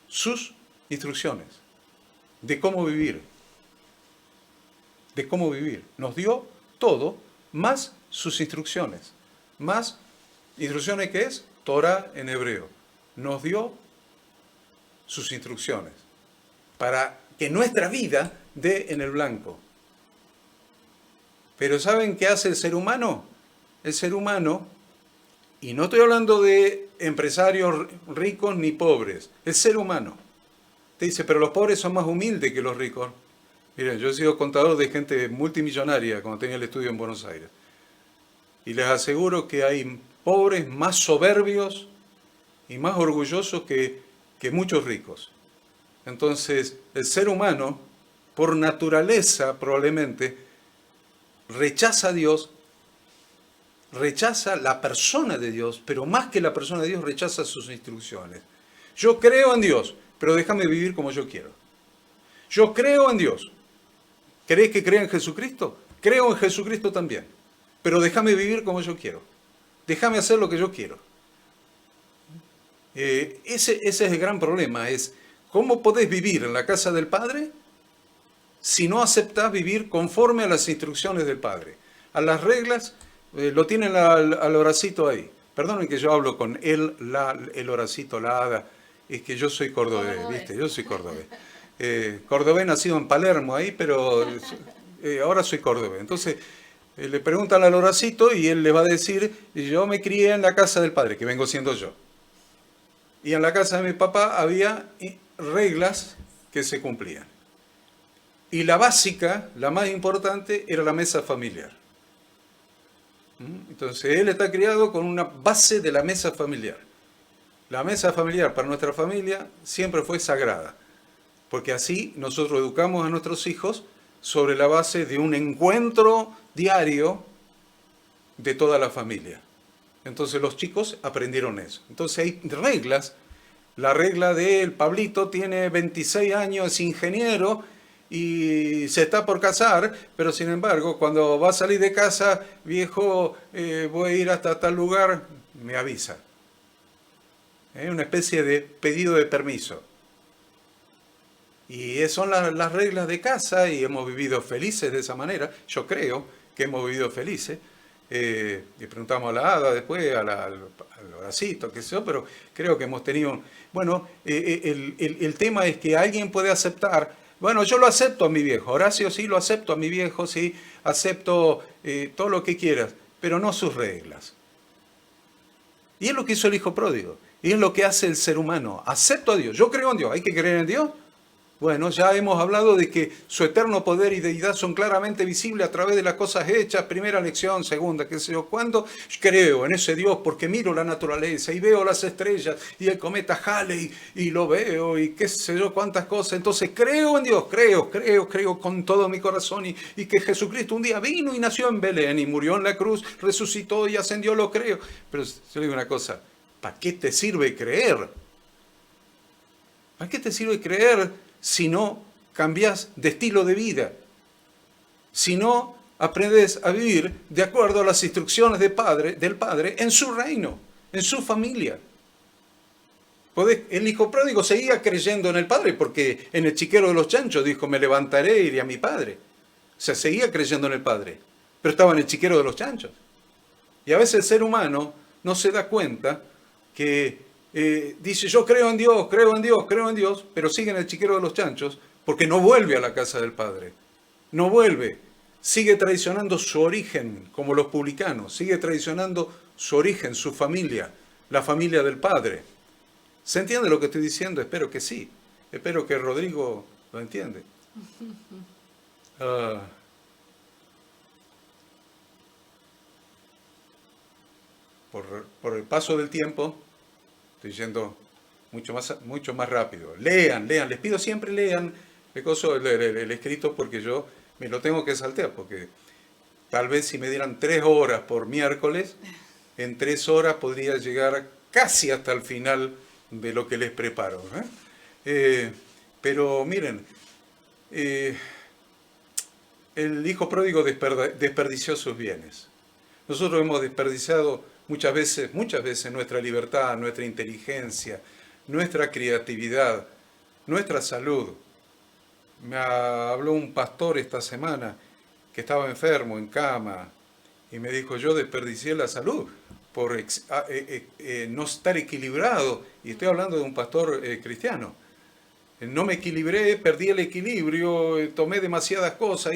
sus instrucciones de cómo vivir. Nos dio todo, más sus instrucciones. Más instrucciones que es Torah en hebreo. Nos dio sus instrucciones para que nuestra vida dé en el blanco. Pero ¿saben qué hace el ser humano? El ser humano, y no estoy hablando de empresarios ricos ni pobres, el ser humano. Te dice, pero los pobres son más humildes que los ricos. Miren, yo he sido contador de gente multimillonaria cuando tenía el estudio en Buenos Aires. Y les aseguro que hay pobres más soberbios y más orgullosos que muchos ricos. Entonces, el ser humano, por naturaleza probablemente, rechaza a Dios, rechaza la persona de Dios, pero más que la persona de Dios, rechaza sus instrucciones. Yo creo en Dios, pero déjame vivir como yo quiero. Yo creo en Dios. ¿Querés que crea en Jesucristo? Creo en Jesucristo también, pero déjame vivir como yo quiero. Déjame hacer lo que yo quiero. Ese es el gran problema, es ¿cómo podés vivir en la casa del Padre si no aceptás vivir conforme a las instrucciones del Padre? A las reglas, lo tienen al Horacito ahí. Perdonen que yo hablo con él, el Horacito, la hada, es que yo soy cordobés, ¿viste? Yo soy cordobés. Cordobés nacido en Palermo ahí, pero ahora soy cordobés. Entonces, le preguntan al Horacito y él le va a decir, yo me crié en la casa del Padre, que vengo siendo yo. Y en la casa de mi papá había reglas que se cumplían. Y la básica, la más importante, era la mesa familiar. Entonces él está criado con una base de la mesa familiar. La mesa familiar para nuestra familia siempre fue sagrada, porque así nosotros educamos a nuestros hijos sobre la base de un encuentro diario de toda la familia. Entonces los chicos aprendieron eso. Entonces hay reglas. La regla del Pablito tiene 26 años, es ingeniero y se está por casar, pero sin embargo cuando va a salir de casa, viejo, voy a ir hasta tal lugar, me avisa. Es una especie de pedido de permiso. Y son las reglas de casa y hemos vivido felices de esa manera. Yo creo que hemos vivido felices. Le preguntamos a la hada después, al Horacito, qué sé yo, pero creo que hemos tenido... Bueno, el tema es que alguien puede aceptar, bueno, yo lo acepto a mi viejo, Horacio sí lo acepto a mi viejo, sí, acepto todo lo que quieras, pero no sus reglas. Y es lo que hizo el hijo pródigo, y es lo que hace el ser humano. Acepto a Dios, yo creo en Dios, ¿hay que creer en Dios? Bueno, ya hemos hablado de que su eterno poder y deidad son claramente visibles a través de las cosas hechas, primera lección, segunda, qué sé yo, ¿cuándo? Creo en ese Dios porque miro la naturaleza y veo las estrellas y el cometa Halley y lo veo y qué sé yo, cuántas cosas. Entonces creo en Dios, creo con todo mi corazón y que Jesucristo un día vino y nació en Belén y murió en la cruz, resucitó y ascendió, lo creo. Pero yo le digo una cosa, ¿para qué te sirve creer? ¿Para qué te sirve creer si no cambias de estilo de vida? Si no aprendes a vivir de acuerdo a las instrucciones del Padre en su reino, en su familia. El hijo pródigo seguía creyendo en el Padre porque en el chiquero de los chanchos dijo, me levantaré e iré a mi Padre. O sea, seguía creyendo en el Padre, pero estaba en el chiquero de los chanchos. Y a veces el ser humano no se da cuenta que dice, yo creo en Dios, pero sigue en el chiquero de los chanchos porque no vuelve a la casa del Padre. No vuelve. Sigue traicionando su origen, como los publicanos. Sigue traicionando su origen, su familia, la familia del Padre. ¿Se entiende lo que estoy diciendo? Espero que sí. Espero que Rodrigo lo entiende. Por el paso del tiempo, estoy yendo mucho más rápido. Lean, les pido siempre lean el escrito porque yo me lo tengo que saltear, porque tal vez si me dieran 3 horas por miércoles, en 3 horas podría llegar casi hasta el final de lo que les preparo. Pero miren, el hijo pródigo desperdició sus bienes. Nosotros hemos desperdiciado muchas veces nuestra libertad, nuestra inteligencia, nuestra creatividad, nuestra salud. Me habló un pastor esta semana que estaba enfermo, en cama, y me dijo, yo desperdicié la salud por no estar equilibrado. Y estoy hablando de un pastor cristiano. No me equilibré, perdí el equilibrio, tomé demasiadas cosas,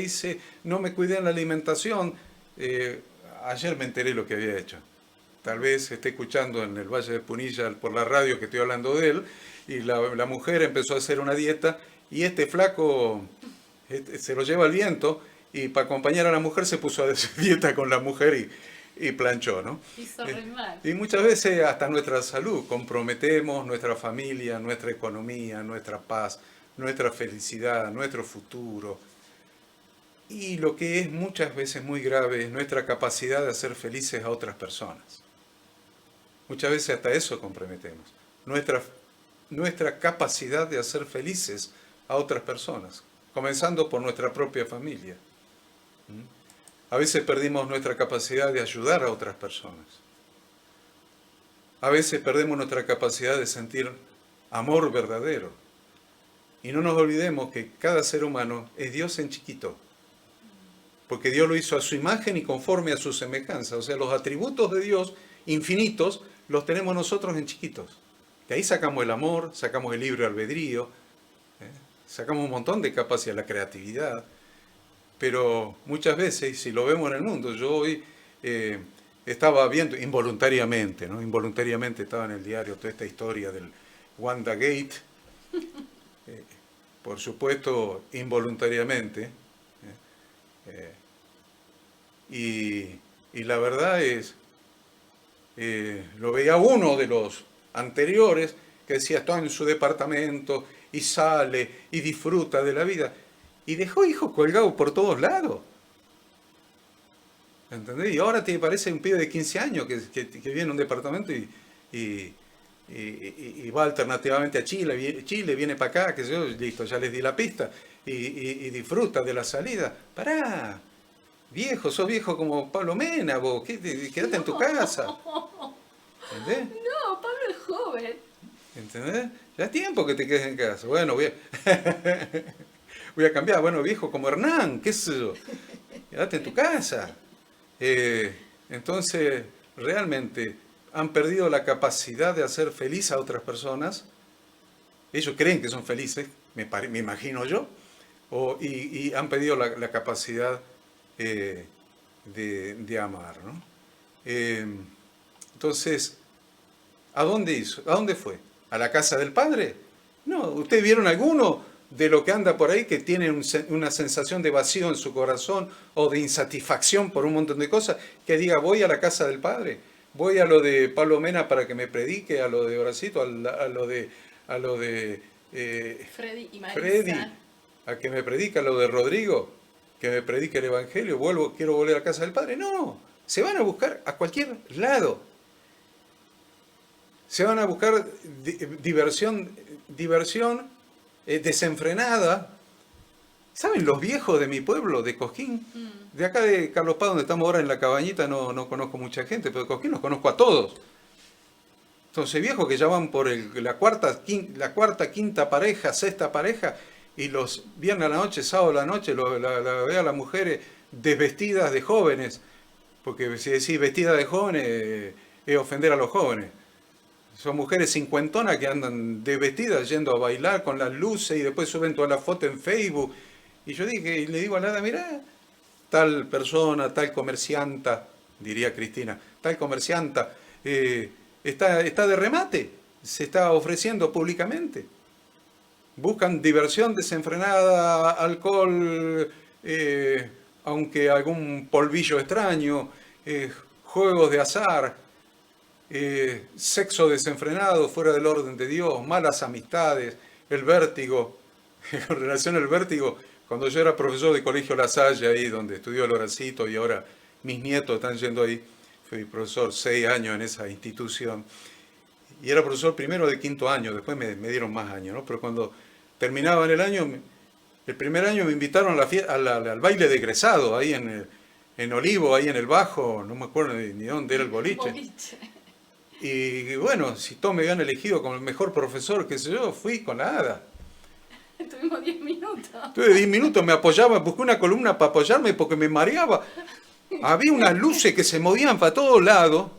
no me cuidé en la alimentación. Ayer me enteré lo que había hecho. Tal vez esté escuchando en el Valle de Punilla por la radio que estoy hablando de él, y la mujer empezó a hacer una dieta, y este flaco se lo lleva al viento, y para acompañar a la mujer se puso a hacer dieta con la mujer y planchó, ¿no? Hizo re mal. Y muchas veces hasta nuestra salud, comprometemos nuestra familia, nuestra economía, nuestra paz, nuestra felicidad, nuestro futuro. Y lo que es muchas veces muy grave es nuestra capacidad de hacer felices a otras personas. Muchas veces hasta eso comprometemos. Nuestra nuestra capacidad de hacer felices a otras personas, comenzando por nuestra propia familia. A veces perdimos nuestra capacidad de ayudar a otras personas. A veces perdemos nuestra capacidad de sentir amor verdadero. Y no nos olvidemos que cada ser humano es Dios en chiquito. Porque Dios lo hizo a su imagen y conforme a su semejanza. O sea, los atributos de Dios infinitos los tenemos nosotros en chiquitos. De ahí sacamos el amor, sacamos el libre albedrío, sacamos un montón de capacidad, la creatividad. Pero muchas veces, si lo vemos en el mundo, yo hoy estaba viendo involuntariamente, ¿no? Involuntariamente estaba en el diario toda esta historia del WandaGate, por supuesto involuntariamente, y la verdad es, lo veía uno de los anteriores que decía, está en su departamento y sale y disfruta de la vida, y dejó hijos colgados por todos lados. ¿Entendés? Y ahora te parece un pibe de 15 años que viene a un departamento y va alternativamente a Chile, viene para acá, que yo, listo, ya les di la pista, y disfruta de la salida. Pará, viejo, sos viejo como Pablo Mena, vos, quédate en tu casa. ¿Entendés? No, Pablo es joven. ¿Entendés? Ya es tiempo que te quedes en casa. Bueno, voy a cambiar, bueno, viejo como Hernán, qué sé yo, quédate en tu casa. Entonces, realmente han perdido la capacidad de hacer feliz a otras personas. Ellos creen que son felices, me imagino yo, y han perdido la capacidad de amar, ¿no? Entonces, ¿a dónde fue? ¿A la casa del Padre? No, ¿ustedes vieron alguno de lo que anda por ahí que tiene una sensación de vacío en su corazón o de insatisfacción por un montón de cosas, que diga, voy a la casa del Padre, voy a lo de Pablo Mena para que me predique, a lo de Horacito, a lo de Freddy y Marisa. Freddy, a que me predique, a lo de Rodrigo, que me predique el Evangelio, quiero volver a la casa del Padre? No, se van a buscar a cualquier lado. Se van a buscar diversión desenfrenada. ¿Saben los viejos de mi pueblo, de Cosquín? De acá de Carlos Paz, donde estamos ahora en la cabañita, no conozco mucha gente, pero de Cosquín los conozco a todos. Entonces viejos que ya van por la cuarta, quinta pareja, sexta pareja, y los viernes a la noche, sábado a la noche, ve a las mujeres desvestidas de jóvenes, porque si decís vestidas de jóvenes es ofender a los jóvenes. Son mujeres cincuentonas que andan desvestidas yendo a bailar con las luces y después suben todas las fotos en Facebook. Y yo le digo a Nada, mirá, tal persona, tal comercianta, diría Cristina, tal comercianta, está de remate, se está ofreciendo públicamente. Buscan diversión desenfrenada, alcohol, aunque algún polvillo extraño, juegos de azar, sexo desenfrenado fuera del orden de Dios, malas amistades, el vértigo. En relación al vértigo, cuando yo era profesor de Colegio La Salle, ahí donde estudió el Horacito y ahora mis nietos están yendo ahí, fui profesor 6 años en esa institución y era profesor primero de 5º año, después me dieron más años, ¿no? Pero cuando terminaba el año, el primer año me invitaron al baile de egresado, ahí en Olivo, ahí en el Bajo, no me acuerdo ni dónde era el boliche. Y bueno, si todos me habían elegido como el mejor profesor, qué sé yo, fui con la hada. Tuvimos 10 minutos. Tuve 10 minutos, me apoyaba, busqué una columna para apoyarme porque me mareaba. Había unas luces que se movían para todos lados,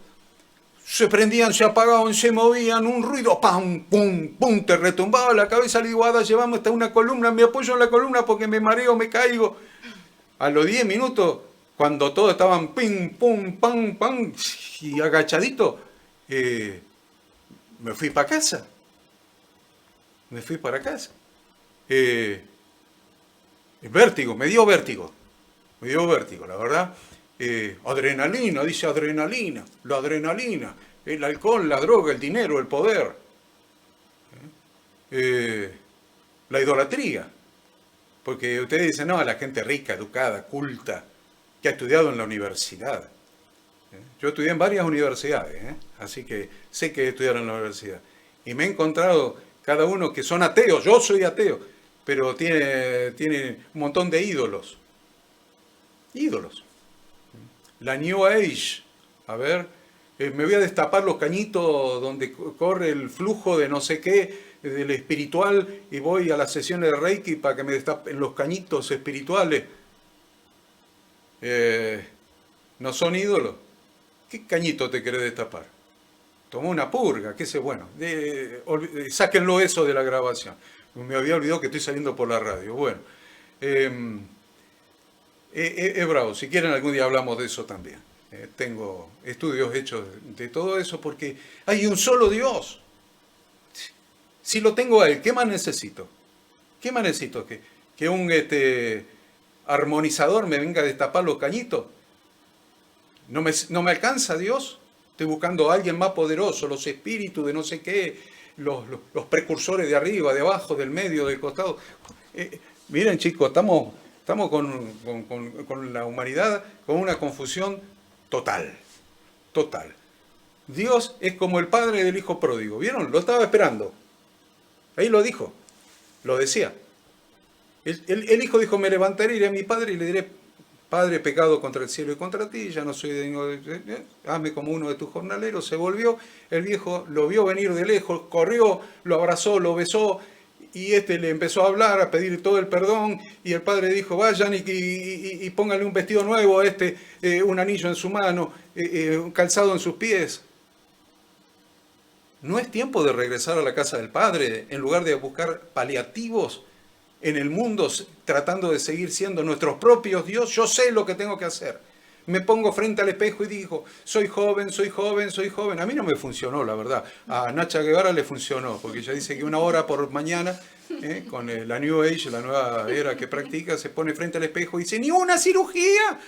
se prendían, se apagaban, se movían, un ruido, ¡pam! ¡Pum! ¡Pum! Te retumbaba la cabeza, le digo, hada, llevamos hasta una columna, me apoyo en la columna porque me mareo, me caigo. A los 10 minutos, cuando todos estaban pim, pum, pam, pam, y agachadito, me fui para casa. Me fui para casa. Vértigo, me dio vértigo, la verdad. Adrenalina, dice adrenalina, la adrenalina, el alcohol, la droga, el dinero, el poder, la idolatría. Porque ustedes dicen, no, a la gente rica, educada, culta, que ha estudiado en la universidad. Yo estudié en varias universidades, así que sé que he estudiado en la universidad. Y me he encontrado cada uno que son ateos, yo soy ateo, pero tiene un montón de ídolos. Ídolos. La New Age, a ver, me voy a destapar los cañitos donde corre el flujo de no sé qué, del espiritual, y voy a las sesiones de Reiki para que me destapen los cañitos espirituales. ¿No son ídolos? ¿Qué cañito te querés destapar? Tomó una purga, qué sé, bueno, sáquenlo eso de la grabación. Me había olvidado que estoy saliendo por la radio. Bueno, es bravo, si quieren algún día hablamos de eso también. Tengo estudios hechos de todo eso porque hay un solo Dios. Si lo tengo a Él, ¿qué más necesito? ¿Qué más necesito? ¿Que un armonizador me venga a destapar los cañitos? ¿No me alcanza Dios? Estoy buscando a alguien más poderoso, los espíritus de no sé qué, los precursores de arriba, de abajo, del medio, del costado. Miren chicos, estamos con la humanidad con una confusión total. Dios es como el padre del hijo pródigo. ¿Vieron? Lo estaba esperando. Ahí lo dijo, lo decía. El hijo dijo, me levantaré, iré a mi padre y le diré, Padre, pecado contra el cielo y contra ti, ya no soy digno hazme como uno de tus jornaleros. Se volvió, el viejo lo vio venir de lejos, corrió, lo abrazó, lo besó, y le empezó a hablar, a pedir todo el perdón, y el padre dijo, vayan y pónganle un vestido nuevo a un anillo en su mano, un calzado en sus pies. ¿No es tiempo de regresar a la casa del Padre en lugar de buscar paliativos en el mundo tratando de seguir siendo nuestros propios Dios? Yo sé lo que tengo que hacer. Me pongo frente al espejo y digo, soy joven, soy joven, soy joven. A mí no me funcionó, la verdad. A Nacha Guevara le funcionó, porque ella dice que 1 hora por mañana, con la New Age, la nueva era que practica, se pone frente al espejo y dice, ni una cirugía,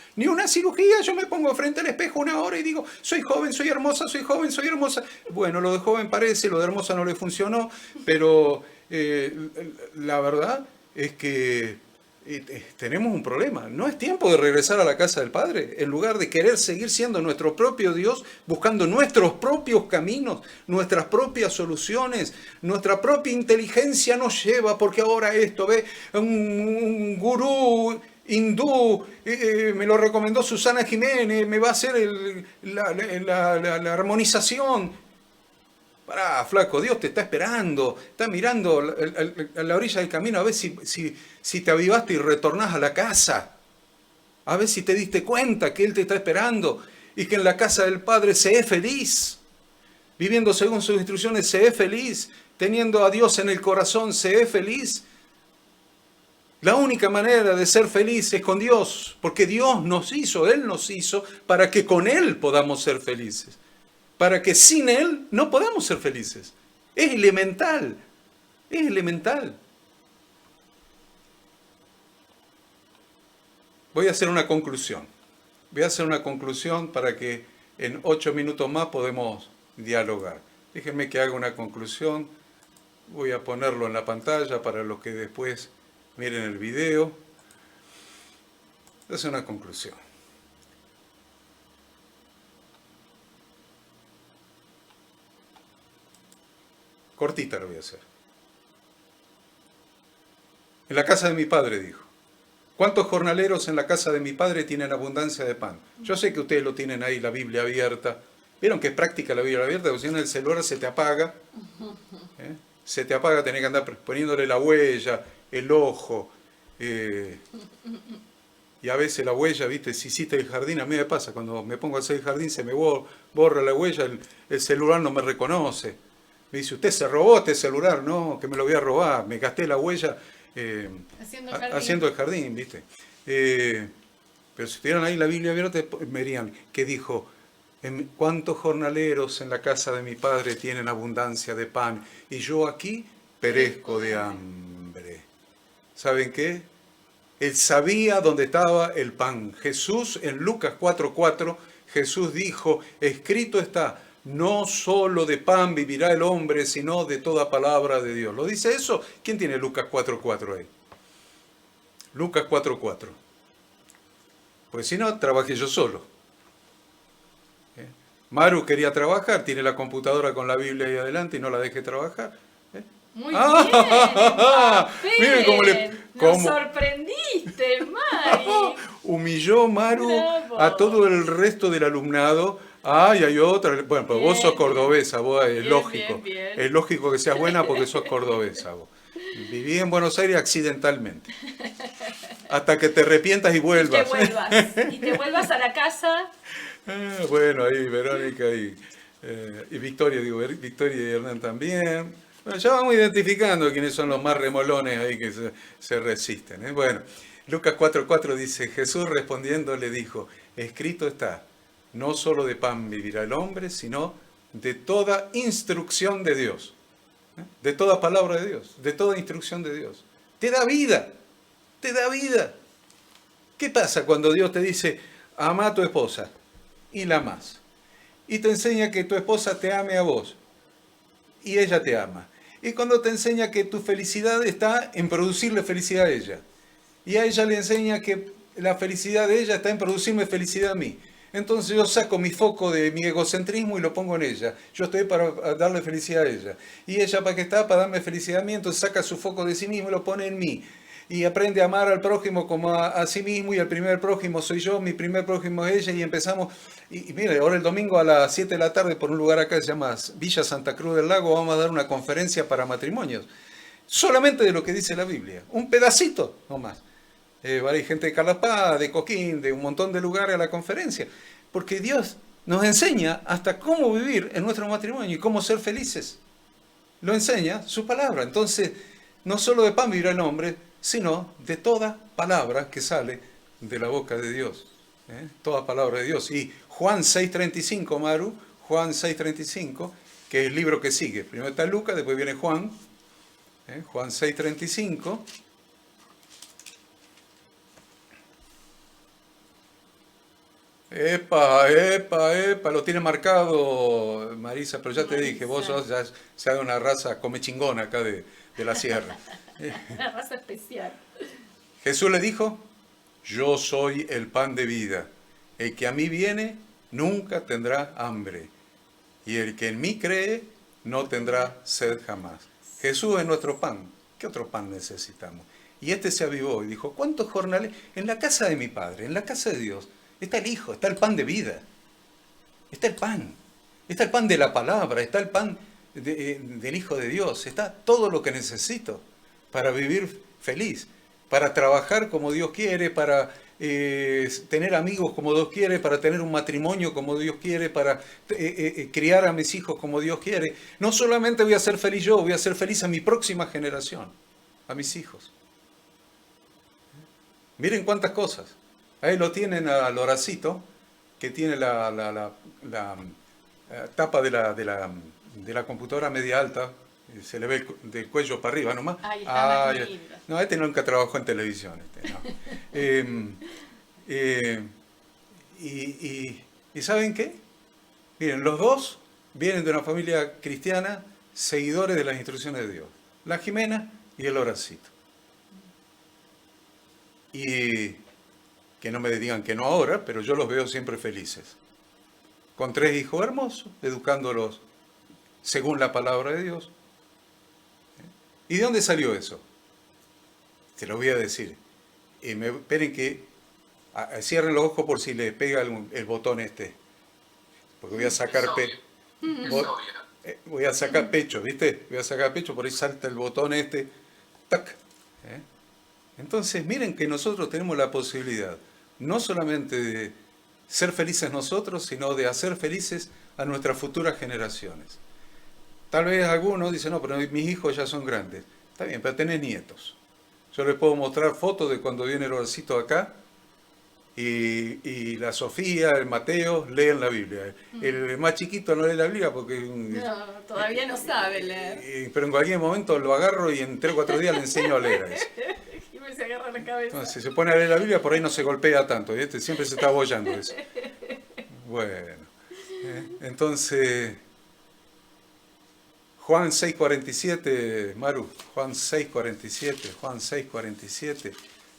yo me pongo frente al espejo 1 hora y digo, soy joven, soy hermosa, soy joven, soy hermosa. Bueno, lo de joven parece, lo de hermosa no le funcionó, pero la verdad es que tenemos un problema. No es tiempo de regresar a la casa del Padre, en lugar de querer seguir siendo nuestro propio Dios, buscando nuestros propios caminos, nuestras propias soluciones, nuestra propia inteligencia nos lleva, porque ahora esto, ve, un gurú hindú, me lo recomendó Susana Jiménez, me va a hacer la armonización. Pará, flaco, Dios te está esperando, está mirando a la orilla del camino a ver si te avivaste y retornás a la casa. A ver si te diste cuenta que Él te está esperando y que en la casa del Padre se es feliz. Viviendo según sus instrucciones se es feliz. Teniendo a Dios en el corazón se es feliz. La única manera de ser feliz es con Dios, porque Dios nos hizo, Él nos hizo para que con Él podamos ser felices. Para que sin Él no podamos ser felices. Es elemental, es elemental. Voy a hacer una conclusión. Voy a hacer una conclusión para que en 8 minutos más podamos dialogar. Déjenme que haga una conclusión. Voy a ponerlo en la pantalla para los que después miren el video. Voy a hacer una conclusión. Cortita lo voy a hacer. En la casa de mi padre, dijo. ¿Cuántos jornaleros en la casa de mi padre tienen abundancia de pan? Yo sé que ustedes lo tienen ahí, la Biblia abierta. ¿Vieron que es práctica la Biblia abierta? Porque si en el celular se te apaga. Se te apaga, tenés que andar poniéndole la huella, el ojo. Y a veces la huella, ¿viste? Si hiciste el jardín, a mí me pasa. Cuando me pongo a hacer el jardín se me borra la huella, el celular no me reconoce. Me dice, ¿usted se robó este celular? No, que me lo voy a robar. Me gasté la huella haciendo el jardín, ¿viste? Pero si tuvieran ahí la Biblia abierta, me dirían, que dijo, ¿cuántos jornaleros en la casa de mi padre tienen abundancia de pan? Y yo aquí perezco de hambre. ¿Saben qué? Él sabía dónde estaba el pan. Jesús, en Lucas 4:4, Jesús dijo, escrito está, no solo de pan vivirá el hombre, sino de toda palabra de Dios. ¿Lo dice eso? ¿Quién tiene Lucas 4:4 ahí? Lucas 4:4. Pues si no, trabajé yo solo. Maru quería trabajar, tiene la computadora con la Biblia ahí adelante y no la dejé trabajar. Muy bien, Mbappé. Miren cómo le... Nos sorprendiste, Mari. Humilló Maru Bravo. a todo el resto del alumnado. Ay, hay otra. Bueno, pero vos Bien, sos cordobesa, vos es bien, lógico. bien. Es lógico que seas buena porque sos cordobesa vos. Viví en Buenos Aires accidentalmente. Hasta que te arrepientas y vuelvas. Y te vuelvas a la casa. Bueno, ahí Verónica y Victoria, Victoria y Hernán también. Bueno, ya vamos identificando quiénes son los más remolones ahí que se resisten. Bueno, Lucas 4:4 dice, Jesús respondiendo le dijo, escrito está, no solo de pan vivirá el hombre, sino de toda instrucción de Dios. De toda palabra de Dios, de toda instrucción de Dios. Te da vida, te da vida. ¿Qué pasa cuando Dios te dice, ama a tu esposa y la amas? Y te enseña que tu esposa te ame a vos y ella te ama. Y cuando te enseña que tu felicidad está en producirle felicidad a ella. Y a ella le enseña que la felicidad de ella está en producirme felicidad a mí. Entonces yo saco mi foco de mi egocentrismo y lo pongo en ella. Yo estoy para darle felicidad a ella. Y ella para qué está, para darme felicidad a mí, entonces saca su foco de sí mismo y lo pone en mí. Y aprende a amar al prójimo como a sí mismo, y el primer prójimo soy yo, mi primer prójimo es ella, y empezamos. Y mire, ahora el domingo a las 7 de la tarde por un lugar acá que se llama Villa Santa Cruz del Lago, vamos a dar una conferencia para matrimonios. Solamente de lo que dice la Biblia. Un pedacito nomás. Va a ir gente de Calapá, de Coquín, de un montón de lugares a la conferencia. Porque Dios nos enseña hasta cómo vivir en nuestro matrimonio y cómo ser felices. Lo enseña su palabra. Entonces, no solo de pan vivirá el hombre, sino de toda palabra que sale de la boca de Dios. Toda palabra de Dios. Y Juan 6:35, Maru, Juan 6:35, que es el libro que sigue. Primero está Lucas, después viene Juan. Juan 6:35. Epa, lo tiene marcado Marisa, pero ya te dije, vos sos ya de una raza come chingona acá de la sierra. Una raza especial. Jesús le dijo, yo soy el pan de vida, el que a mí viene nunca tendrá hambre, y el que en mí cree no tendrá sed jamás. Jesús es nuestro pan, ¿qué otro pan necesitamos? Y este se avivó y dijo, ¿cuántos jornales? En la casa de mi Padre, en la casa de Dios, está el Hijo, está el pan de vida, está el pan de la palabra, está el pan del Hijo de Dios, está todo lo que necesito para vivir feliz, para trabajar como Dios quiere, para tener amigos como Dios quiere, para tener un matrimonio como Dios quiere, para criar a mis hijos como Dios quiere. No solamente voy a ser feliz yo, voy a ser feliz a mi próxima generación, a mis hijos. Miren cuántas cosas. Ahí lo tienen al Horacito, que tiene la tapa de la computadora media alta, se le ve del cuello para arriba nomás. Ahí está, más lindo. No, este nunca trabajó en televisión. No. ¿Y saben qué? Miren, los dos vienen de una familia cristiana, seguidores de las instrucciones de Dios. La Jimena y el Horacito. Y que no me digan que no ahora, pero yo los veo siempre felices. Con 3 hijos hermosos, educándolos según la palabra de Dios. ¿Y de dónde salió eso? Te lo voy a decir. Esperen que cierren los ojos por si les pega el botón este. Porque voy a sacar voy a sacar pecho, ¿viste? Voy a sacar pecho, por ahí salta el botón este. ¡Tac! Entonces, miren que nosotros tenemos la posibilidad no solamente de ser felices nosotros, sino de hacer felices a nuestras futuras generaciones. Tal vez algunos dicen, no, pero mis hijos ya son grandes. Está bien, pero tenés nietos. Yo les puedo mostrar fotos de cuando viene el Horacito acá y la Sofía, el Mateo leen la Biblia. El más chiquito no lee la Biblia porque... No, todavía no sabe leer. Pero en cualquier momento lo agarro y en 3 o 4 días le enseño a leer a ese. Y se agarra la cabeza. Entonces, si se pone a leer la Biblia, por ahí no se golpea tanto, ¿viste? Siempre se está abollando eso. Bueno, entonces, Juan 6:47, Maru, Juan 6:47,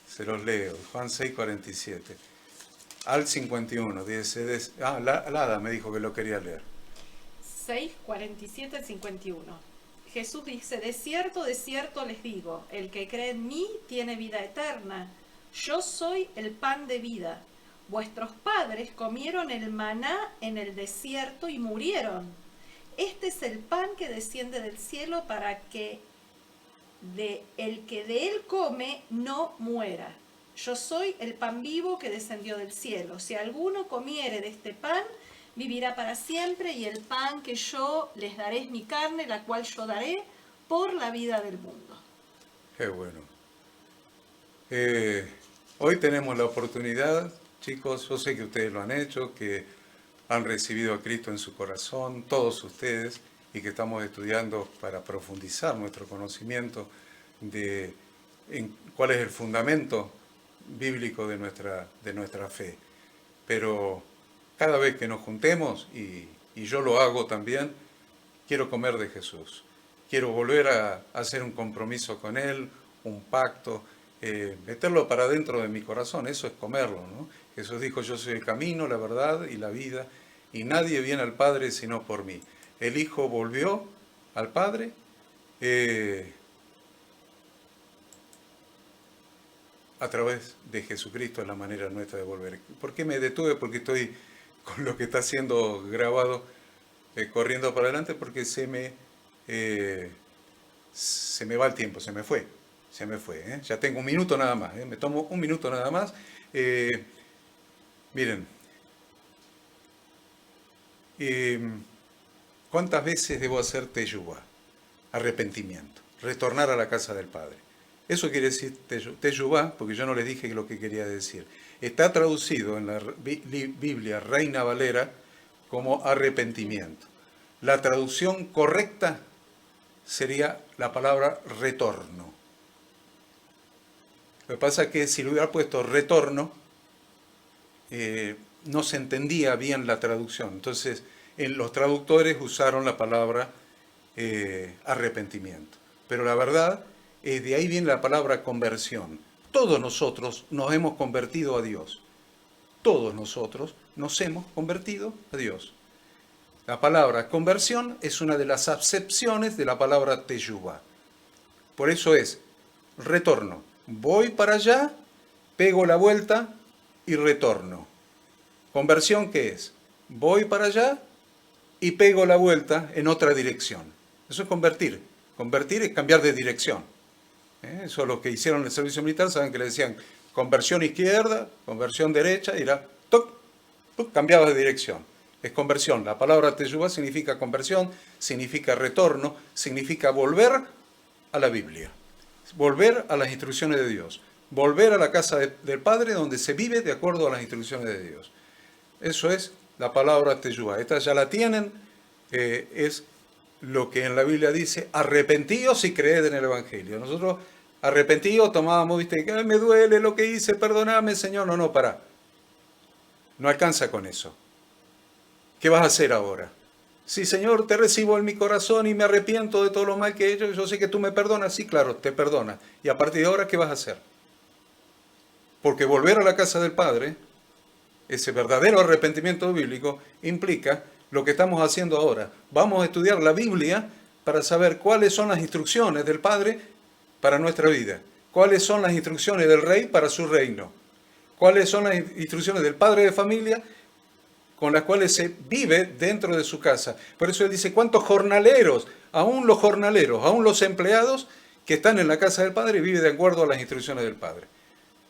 se los leo, Juan 6:47, al 51, dice, Lada me dijo que lo quería leer. 6:47 al 51. Jesús dice, de cierto les digo, el que cree en mí tiene vida eterna. Yo soy el pan de vida. Vuestros padres comieron el maná en el desierto y murieron. Este es el pan que desciende del cielo para que el que de él come no muera. Yo soy el pan vivo que descendió del cielo. Si alguno comiere de este pan, vivirá para siempre, y el pan que yo les daré es mi carne, la cual yo daré por la vida del mundo. Qué bueno. Hoy tenemos la oportunidad, chicos, yo sé que ustedes lo han hecho, que han recibido a Cristo en su corazón, todos ustedes, y que estamos estudiando para profundizar nuestro conocimiento de cuál es el fundamento bíblico de nuestra fe. Pero cada vez que nos juntemos, y yo lo hago también, quiero comer de Jesús. Quiero volver a hacer un compromiso con Él, un pacto, meterlo para dentro de mi corazón, eso es comerlo, ¿no? Jesús dijo, yo soy el camino, la verdad y la vida, y nadie viene al Padre sino por mí. El Hijo volvió al Padre, a través de Jesucristo es la manera nuestra de volver. ¿Por qué me detuve? Porque estoy con lo que está siendo grabado, corriendo para adelante, porque se me va el tiempo, se me fue. Ya tengo un minuto nada más, me tomo un minuto nada más. Miren, ¿cuántas veces debo hacer teshuvá? Arrepentimiento, retornar a la casa del Padre. Eso quiere decir teshuvá, porque yo no les dije lo que quería decir. Está traducido en la Biblia Reina Valera como arrepentimiento. La traducción correcta sería la palabra retorno. Lo que pasa es que si le hubiera puesto retorno, no se entendía bien la traducción. Entonces, los traductores usaron la palabra arrepentimiento. Pero la verdad, de ahí viene la palabra conversión. Todos nosotros nos hemos convertido a Dios. Todos nosotros nos hemos convertido a Dios. La palabra conversión es una de las acepciones de la palabra teshuvá. Por eso es retorno. Voy para allá, pego la vuelta y retorno. ¿Conversión qué es? Voy para allá y pego la vuelta en otra dirección. Eso es convertir. Convertir es cambiar de dirección. Eso es lo que hicieron en el servicio militar, saben que le decían conversión izquierda, conversión derecha, y era toc, toc, cambiaba de dirección. Es conversión. La palabra teshuvá significa conversión, significa retorno, significa volver a la Biblia, volver a las instrucciones de Dios, volver a la casa del Padre donde se vive de acuerdo a las instrucciones de Dios. Eso es la palabra teshuvá. Esta ya la tienen, es lo que en la Biblia dice, arrepentíos y creed en el Evangelio. Nosotros arrepentidos tomábamos, viste, que me duele lo que hice, perdóname, Señor. No, pará. No alcanza con eso. ¿Qué vas a hacer ahora? Sí, Señor, te recibo en mi corazón y me arrepiento de todo lo mal que he hecho. Yo sé que tú me perdonas. Sí, claro, te perdonas. Y a partir de ahora, ¿qué vas a hacer? Porque volver a la casa del Padre, ese verdadero arrepentimiento bíblico, implica lo que estamos haciendo ahora. Vamos a estudiar la Biblia para saber cuáles son las instrucciones del Padre para nuestra vida. Cuáles son las instrucciones del Rey para su reino. Cuáles son las instrucciones del Padre de familia con las cuales se vive dentro de su casa. Por eso él dice, ¿cuántos jornaleros, aún los empleados que están en la casa del Padre, viven de acuerdo a las instrucciones del Padre?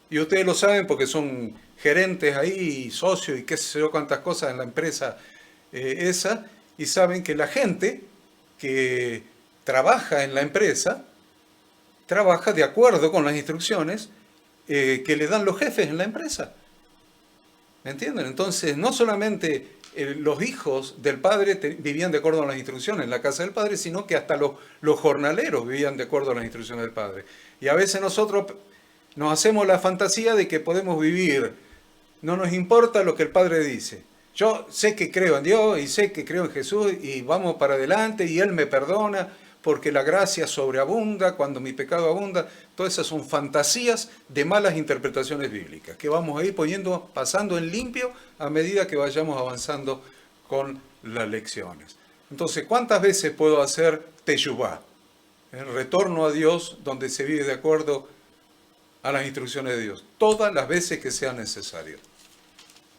Y ustedes lo saben porque son gerentes ahí, socios y qué sé yo cuántas cosas en la empresa esa, y saben que la gente que trabaja en la empresa, trabaja de acuerdo con las instrucciones que le dan los jefes en la empresa. ¿Me entienden? Entonces, no solamente los hijos del Padre vivían de acuerdo a las instrucciones en la casa del Padre, sino que hasta los jornaleros vivían de acuerdo a las instrucciones del Padre. Y a veces nosotros nos hacemos la fantasía de que podemos vivir, no nos importa lo que el Padre dice. Yo sé que creo en Dios y sé que creo en Jesús y vamos para adelante y Él me perdona porque la gracia sobreabunda cuando mi pecado abunda. Todas esas son fantasías de malas interpretaciones bíblicas que vamos a ir pasando en limpio a medida que vayamos avanzando con las lecciones. Entonces, ¿cuántas veces puedo hacer teshuvá? El retorno a Dios donde se vive de acuerdo a las instrucciones de Dios. Todas las veces que sea necesario.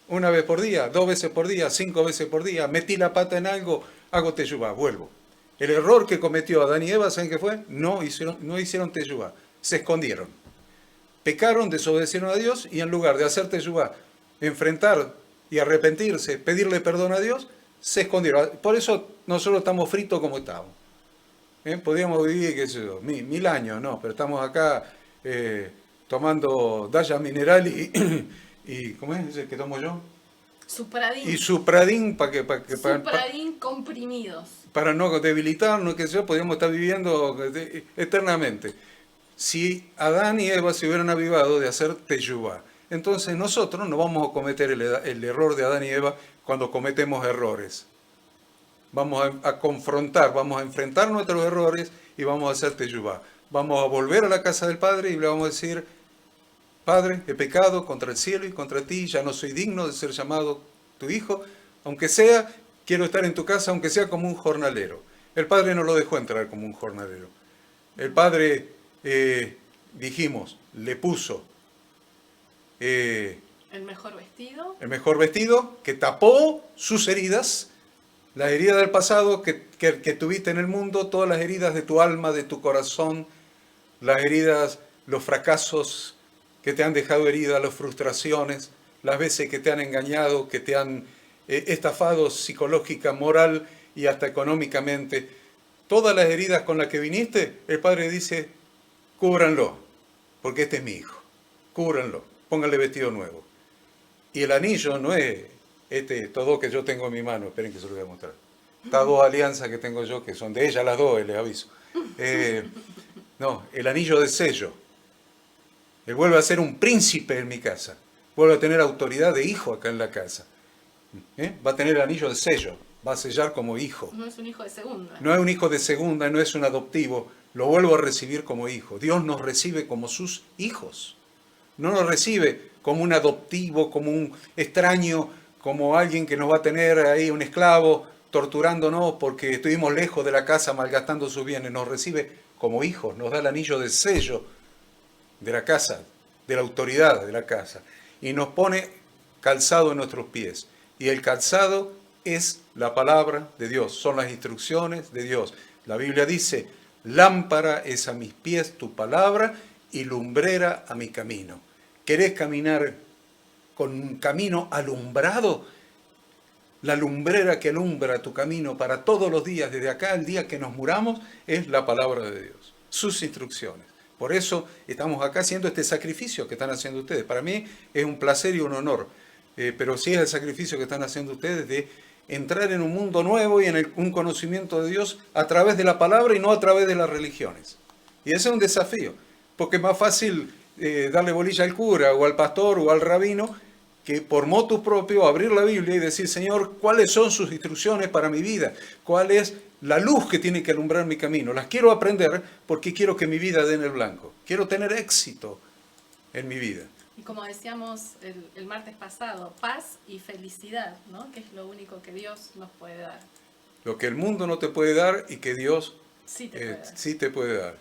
Una vez por día, 2 veces por día, 5 veces por día. Metí la pata en algo, hago teshuvá, vuelvo. El error que cometió Adán y Eva, ¿saben qué fue? No hicieron teshuvá, se escondieron. Pecaron, desobedecieron a Dios y en lugar de hacer teshuvá, enfrentar y arrepentirse, pedirle perdón a Dios, se escondieron. Por eso nosotros estamos fritos como estamos. Podríamos vivir, qué sé yo, 1000 años, no, pero estamos acá tomando Daya Mineral y ¿cómo es ese que tomo yo? Supradín. Y Supradín Supradín comprimidos. para no debilitarnos, qué sé yo, podríamos estar viviendo eternamente. Si Adán y Eva se hubieran avivado de hacer teshuvá, entonces nosotros no vamos a cometer el error de Adán y Eva cuando cometemos errores. Vamos a confrontar, vamos a enfrentar nuestros errores y vamos a hacer teshuvá. Vamos a volver a la casa del Padre y le vamos a decir: Padre, he pecado contra el cielo y contra ti, ya no soy digno de ser llamado tu hijo, aunque sea, quiero estar en tu casa, aunque sea como un jornalero. El Padre no lo dejó entrar como un jornalero. El Padre, dijimos, le puso el mejor vestido. El mejor vestido que tapó sus heridas, las heridas del pasado que tuviste en el mundo, todas las heridas de tu alma, de tu corazón, las heridas, los fracasos que te han dejado herida, las frustraciones, las veces que te han engañado, que te han estafado psicológica, moral y hasta económicamente. Todas las heridas con las que viniste, el Padre dice: cúbranlo, porque este es mi hijo. Cúbranlo, pónganle vestido nuevo. Y el anillo no es todo que yo tengo en mi mano. Esperen que se lo voy a mostrar. Estas 2 alianzas que tengo yo, que son de ellas las 2, les aviso. No, el anillo de sello. Él vuelve a ser un príncipe en mi casa. Vuelve a tener autoridad de hijo acá en la casa. Va a tener el anillo de sello. Va a sellar como hijo. No es un hijo de segunda. No es un hijo de segunda, no es un adoptivo. Lo vuelvo a recibir como hijo. Dios nos recibe como sus hijos. No nos recibe como un adoptivo, como un extraño, como alguien que nos va a tener ahí, un esclavo, torturándonos porque estuvimos lejos de la casa malgastando sus bienes. Nos recibe como hijos, nos da el anillo de sello de la casa, de la autoridad de la casa, y nos pone calzado en nuestros pies. Y el calzado es la palabra de Dios, son las instrucciones de Dios. La Biblia dice: lámpara es a mis pies tu palabra y lumbrera a mi camino. ¿Querés caminar con un camino alumbrado? La lumbrera que alumbra tu camino para todos los días, desde acá al día que nos muramos, es la palabra de Dios, sus instrucciones. Por eso estamos acá haciendo este sacrificio que están haciendo ustedes. Para mí es un placer y un honor, pero sí es el sacrificio que están haciendo ustedes de entrar en un mundo nuevo y en un conocimiento de Dios a través de la palabra y no a través de las religiones. Y ese es un desafío, porque es más fácil darle bolilla al cura o al pastor o al rabino que por motu propio abrir la Biblia y decir: Señor, ¿cuáles son sus instrucciones para mi vida? ¿Cuál es la luz que tiene que alumbrar mi camino? Las quiero aprender porque quiero que mi vida dé en el blanco. Quiero tener éxito en mi vida. Y como decíamos el martes pasado, paz y felicidad, ¿no? Que es lo único que Dios nos puede dar. Lo que el mundo no te puede dar y que Dios sí te puede dar. Sí te puede dar.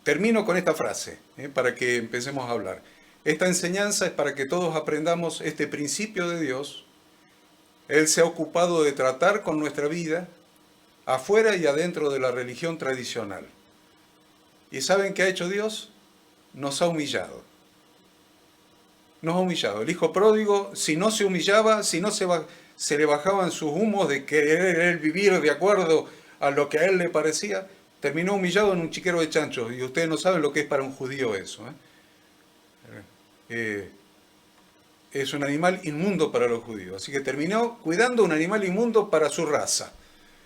Termino con esta frase, para que empecemos a hablar. Esta enseñanza es para que todos aprendamos este principio de Dios. Él se ha ocupado de tratar con nuestra vida afuera y adentro de la religión tradicional. ¿Y saben qué ha hecho Dios? Nos ha humillado. Nos ha humillado. El hijo pródigo, si no se humillaba, si no se le bajaban sus humos de querer él vivir de acuerdo a lo que a él le parecía, terminó humillado en un chiquero de chanchos. Y ustedes no saben lo que es para un judío eso. Es un animal inmundo para los judíos. Así que terminó cuidando un animal inmundo para su raza.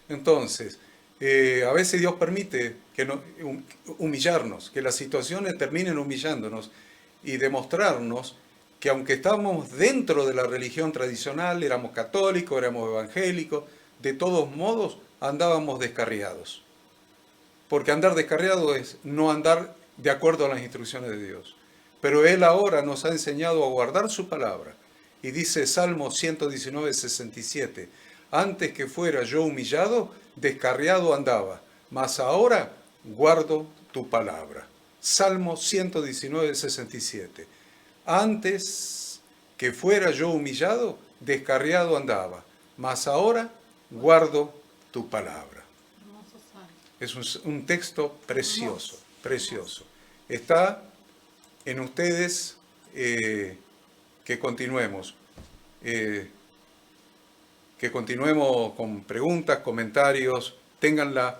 Entonces, a veces Dios permite humillarnos, que las situaciones terminen humillándonos y demostrarnos que aunque estábamos dentro de la religión tradicional, éramos católicos, éramos evangélicos, de todos modos andábamos descarriados. Porque andar descarriado es no andar de acuerdo a las instrucciones de Dios. Pero Él ahora nos ha enseñado a guardar su palabra. Y dice Salmo 119, 67, Antes que fuera yo humillado, descarriado andaba, mas ahora guardo tu palabra. Salmo 119, 67. Antes que fuera yo humillado, descarriado andaba, mas ahora guardo tu palabra. Hermoso salmo. Es un texto precioso, precioso. Está en ustedes que continuemos. Que continuemos con preguntas, comentarios, tengan la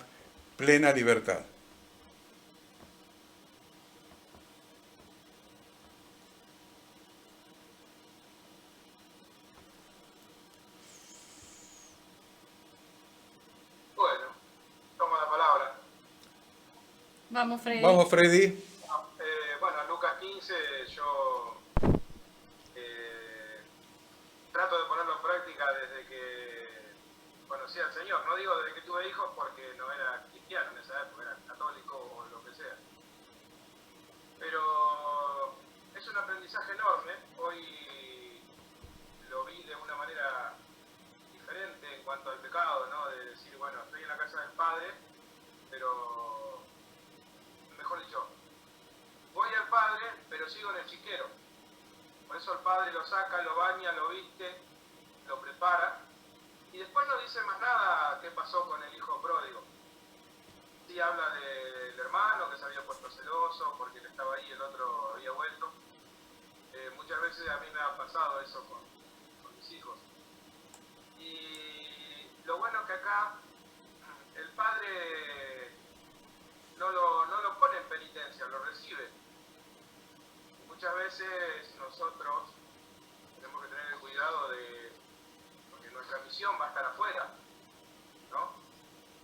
plena libertad. Bueno, tomo la palabra. Vamos, Freddy. Vamos, Freddy. Bueno, Lucas 15, yo trato de ponerlo en práctica desde que conocí al Señor. No digo desde que tuve hijos porque no era cristiano en esa época, era católico o lo que sea. Pero es un aprendizaje enorme. Hoy lo vi de una manera diferente en cuanto al pecado, ¿no? De decir, bueno, estoy en la casa del Padre, pero, mejor dicho, voy al Padre, pero sigo en el chiquero. Por eso el Padre lo saca, lo baña, lo viste, lo prepara, y después no dice más nada qué pasó con el hijo pródigo. Sí habla del hermano que se había puesto celoso porque él estaba ahí y el otro había vuelto. Muchas veces a mí me ha pasado eso con mis hijos. Y lo bueno es que acá el Padre no lo pone en penitencia, lo recibe. Muchas veces nosotros tenemos que tener el cuidado porque nuestra misión va a estar afuera, ¿no?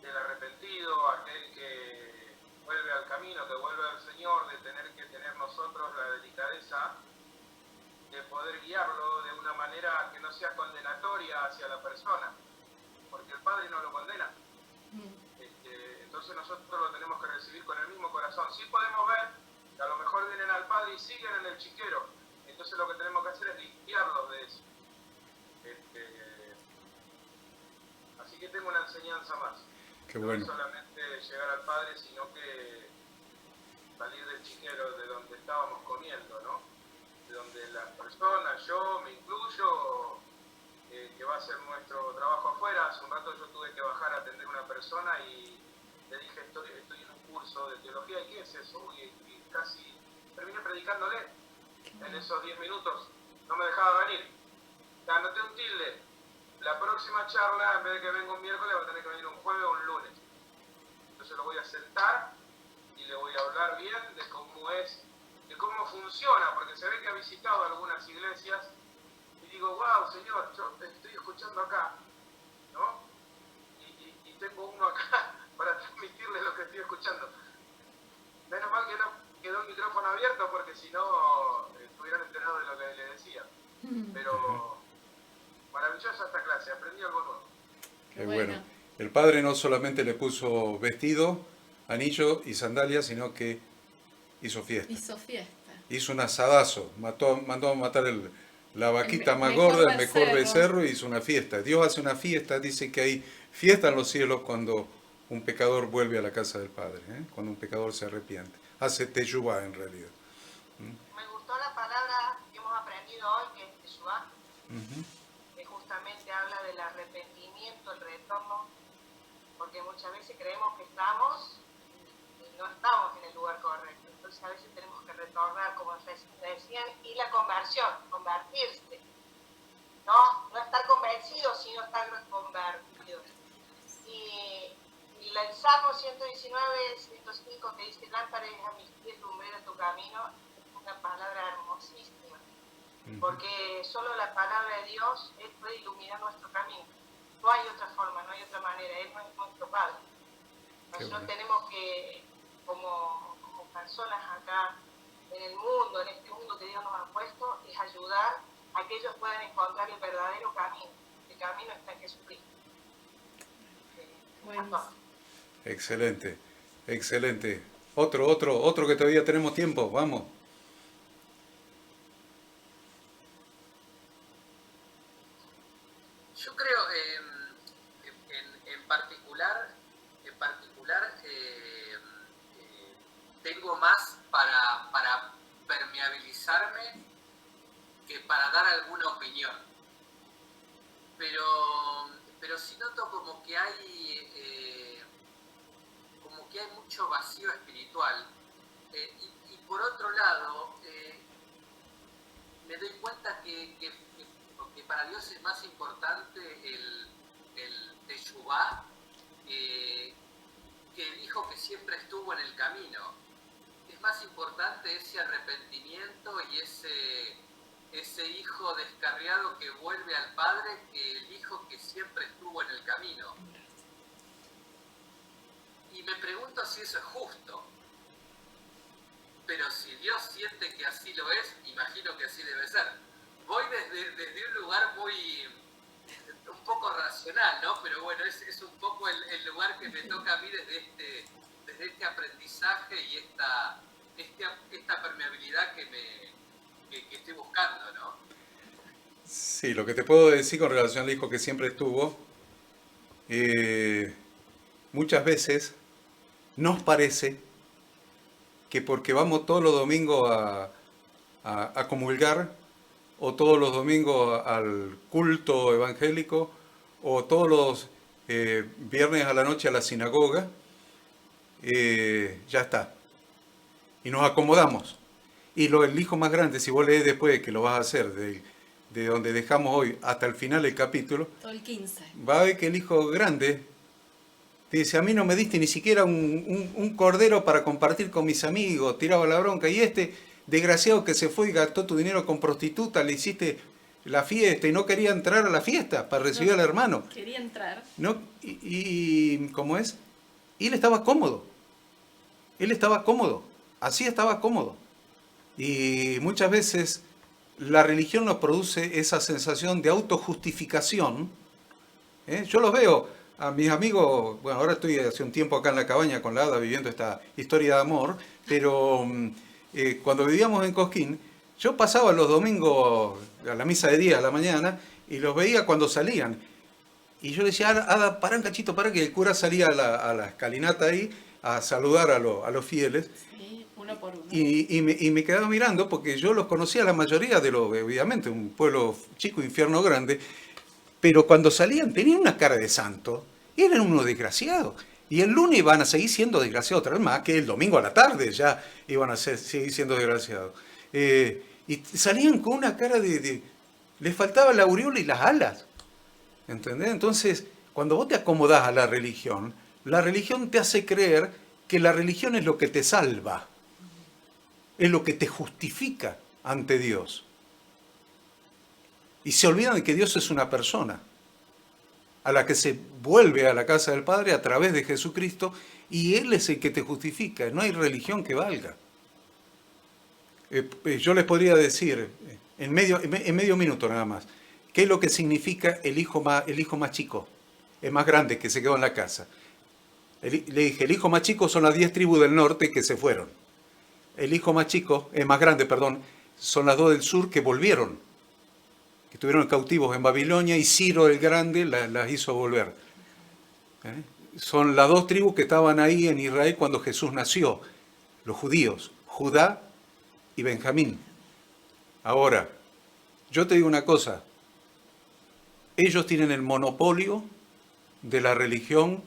Del arrepentido, aquel que vuelve al camino, que vuelve al Señor, de tener que tener nosotros la delicadeza de poder guiarlo de una manera que no sea condenatoria hacia la persona, porque el Padre no lo condena. Entonces nosotros lo tenemos que recibir con el mismo corazón. Sí podemos ver que a lo mejor vienen al Padre y siguen en el chiquero, entonces lo que tenemos que hacer es limpiarlos de eso. Así que tengo una enseñanza más. Qué bueno. No solamente llegar al Padre, sino que salir del chiquero de donde estábamos comiendo, ¿no? De donde las personas, yo me incluyo, que va a ser nuestro trabajo afuera. Hace un rato yo tuve que bajar a atender a una persona y le dije, estoy en un curso de teología, ¿y qué es eso? Y casi terminé predicándole en esos 10 minutos, no me dejaba venir. Anoté un tilde. La próxima charla, en vez de que venga un miércoles, va a tener que venir un jueves o un lunes. Entonces lo voy a sentar y le voy a hablar bien de cómo es, de cómo funciona, porque se ve que ha visitado algunas iglesias y digo, wow, Señor, yo te estoy escuchando acá, ¿no? Y tengo uno acá para transmitirle lo que estoy escuchando. Menos mal que no quedó el micrófono abierto, porque si no estuvieran enterados de lo que le decía. Pero maravillosa esta clase, aprendí algo nuevo. Qué bueno. El Padre no solamente le puso vestido, anillo y sandalias, sino que hizo fiesta. Hizo fiesta. Hizo un asadazo, mandó a matar la vaquita más mejor gorda, el mejor becerro. becerro, y hizo una fiesta. Dios hace una fiesta, dice que hay fiesta en los cielos cuando un pecador vuelve a la casa del Padre, cuando un pecador se arrepiente. Hace teshuvá en realidad. Me gustó la palabra que hemos aprendido hoy, que es teshuvá, que justamente habla del arrepentimiento, el retorno, porque muchas veces creemos que estamos y no estamos en el lugar correcto. Entonces a veces tenemos que retornar, como decían, y la conversión, convertirse. No estar convencidos, sino estar convertidos. Y el Salmo 119, 105, que dice, lámpara es a mis pies, lumbrera tu camino, es una palabra hermosísima. Porque solo la palabra de Dios Él puede iluminar nuestro camino. No hay otra forma, no hay otra manera. Él no es nuestro Padre. Nosotros tenemos que, como personas acá en el mundo, en este mundo que Dios nos ha puesto, es ayudar a que ellos puedan encontrar el verdadero camino. El camino está en Jesucristo. Buenísimo. Excelente, excelente. Otro que todavía tenemos tiempo, vamos. Yo creo, expresarme que para dar alguna opinión. Pero sí noto como que hay mucho vacío espiritual. Y por otro lado, me doy cuenta que para Dios es más importante el Teshuvá, que dijo que siempre estuvo en el camino. Es más importante ese arrepentimiento y ese hijo descarriado que vuelve al Padre que el hijo que siempre estuvo en el camino. Y me pregunto si eso es justo. Pero si Dios siente que así lo es, imagino que así debe ser. Voy desde un lugar un poco racional, ¿no? Pero bueno, es un poco el lugar que me toca a mí desde este aprendizaje y esta permeabilidad que estoy buscando, ¿no? Sí, lo que te puedo decir con relación al hijo que siempre estuvo, muchas veces nos parece que porque vamos todos los domingos a comulgar, o todos los domingos al culto evangélico, o todos los viernes a la noche a la sinagoga, ya está. Y nos acomodamos. Y el hijo más grande, si vos lees después, que lo vas a hacer, de donde dejamos hoy hasta el final del capítulo, Todo el 15. va a ver que el hijo grande te dice, a mí no me diste ni siquiera un cordero para compartir con mis amigos, tiraba la bronca, y este desgraciado que se fue y gastó tu dinero con prostituta, le hiciste la fiesta y no quería entrar a la fiesta para recibir al hermano. Quería entrar. ¿No? ¿Cómo es? Y él estaba cómodo. Él estaba cómodo. Así estaba cómodo. Y muchas veces la religión nos produce esa sensación de autojustificación. Yo los veo a mis amigos, bueno, ahora estoy hace un tiempo acá en la cabaña con la Ada viviendo esta historia de amor, pero cuando vivíamos en Cosquín, yo pasaba los domingos a la misa de día a la mañana y los veía cuando salían. Y yo le decía, Ada, pará un cachito, pará, que el cura salía a la escalinata ahí a saludar a los fieles. Sí, uno por uno. Y me quedaba mirando porque yo los conocía la mayoría de los, obviamente, un pueblo chico, infierno grande, pero cuando salían tenían una cara de santo y eran unos desgraciados. Y el lunes iban a seguir siendo desgraciados otra vez más, que el domingo a la tarde ya iban a seguir siendo desgraciados. Y salían con una cara les faltaba la aureola y las alas. ¿Entendés? Entonces, cuando vos te acomodás a la religión te hace creer que la religión es lo que te salva, es lo que te justifica ante Dios. Y se olvidan de que Dios es una persona, a la que se vuelve a la casa del Padre a través de Jesucristo, y Él es el que te justifica, no hay religión que valga. Yo les podría decir, en medio minuto nada más, ¿qué es lo que significa el hijo más chico? El más grande que se quedó en la casa. Le dije, el hijo más chico son las 10 tribus del norte que se fueron. El hijo más grande, son las 2 del sur que volvieron, que estuvieron cautivos en Babilonia, y Ciro el Grande las hizo volver. Son las 2 tribus que estaban ahí en Israel cuando Jesús nació, los judíos, Judá y Benjamín. Ahora, yo te digo una cosa, ellos tienen el monopolio de la religión,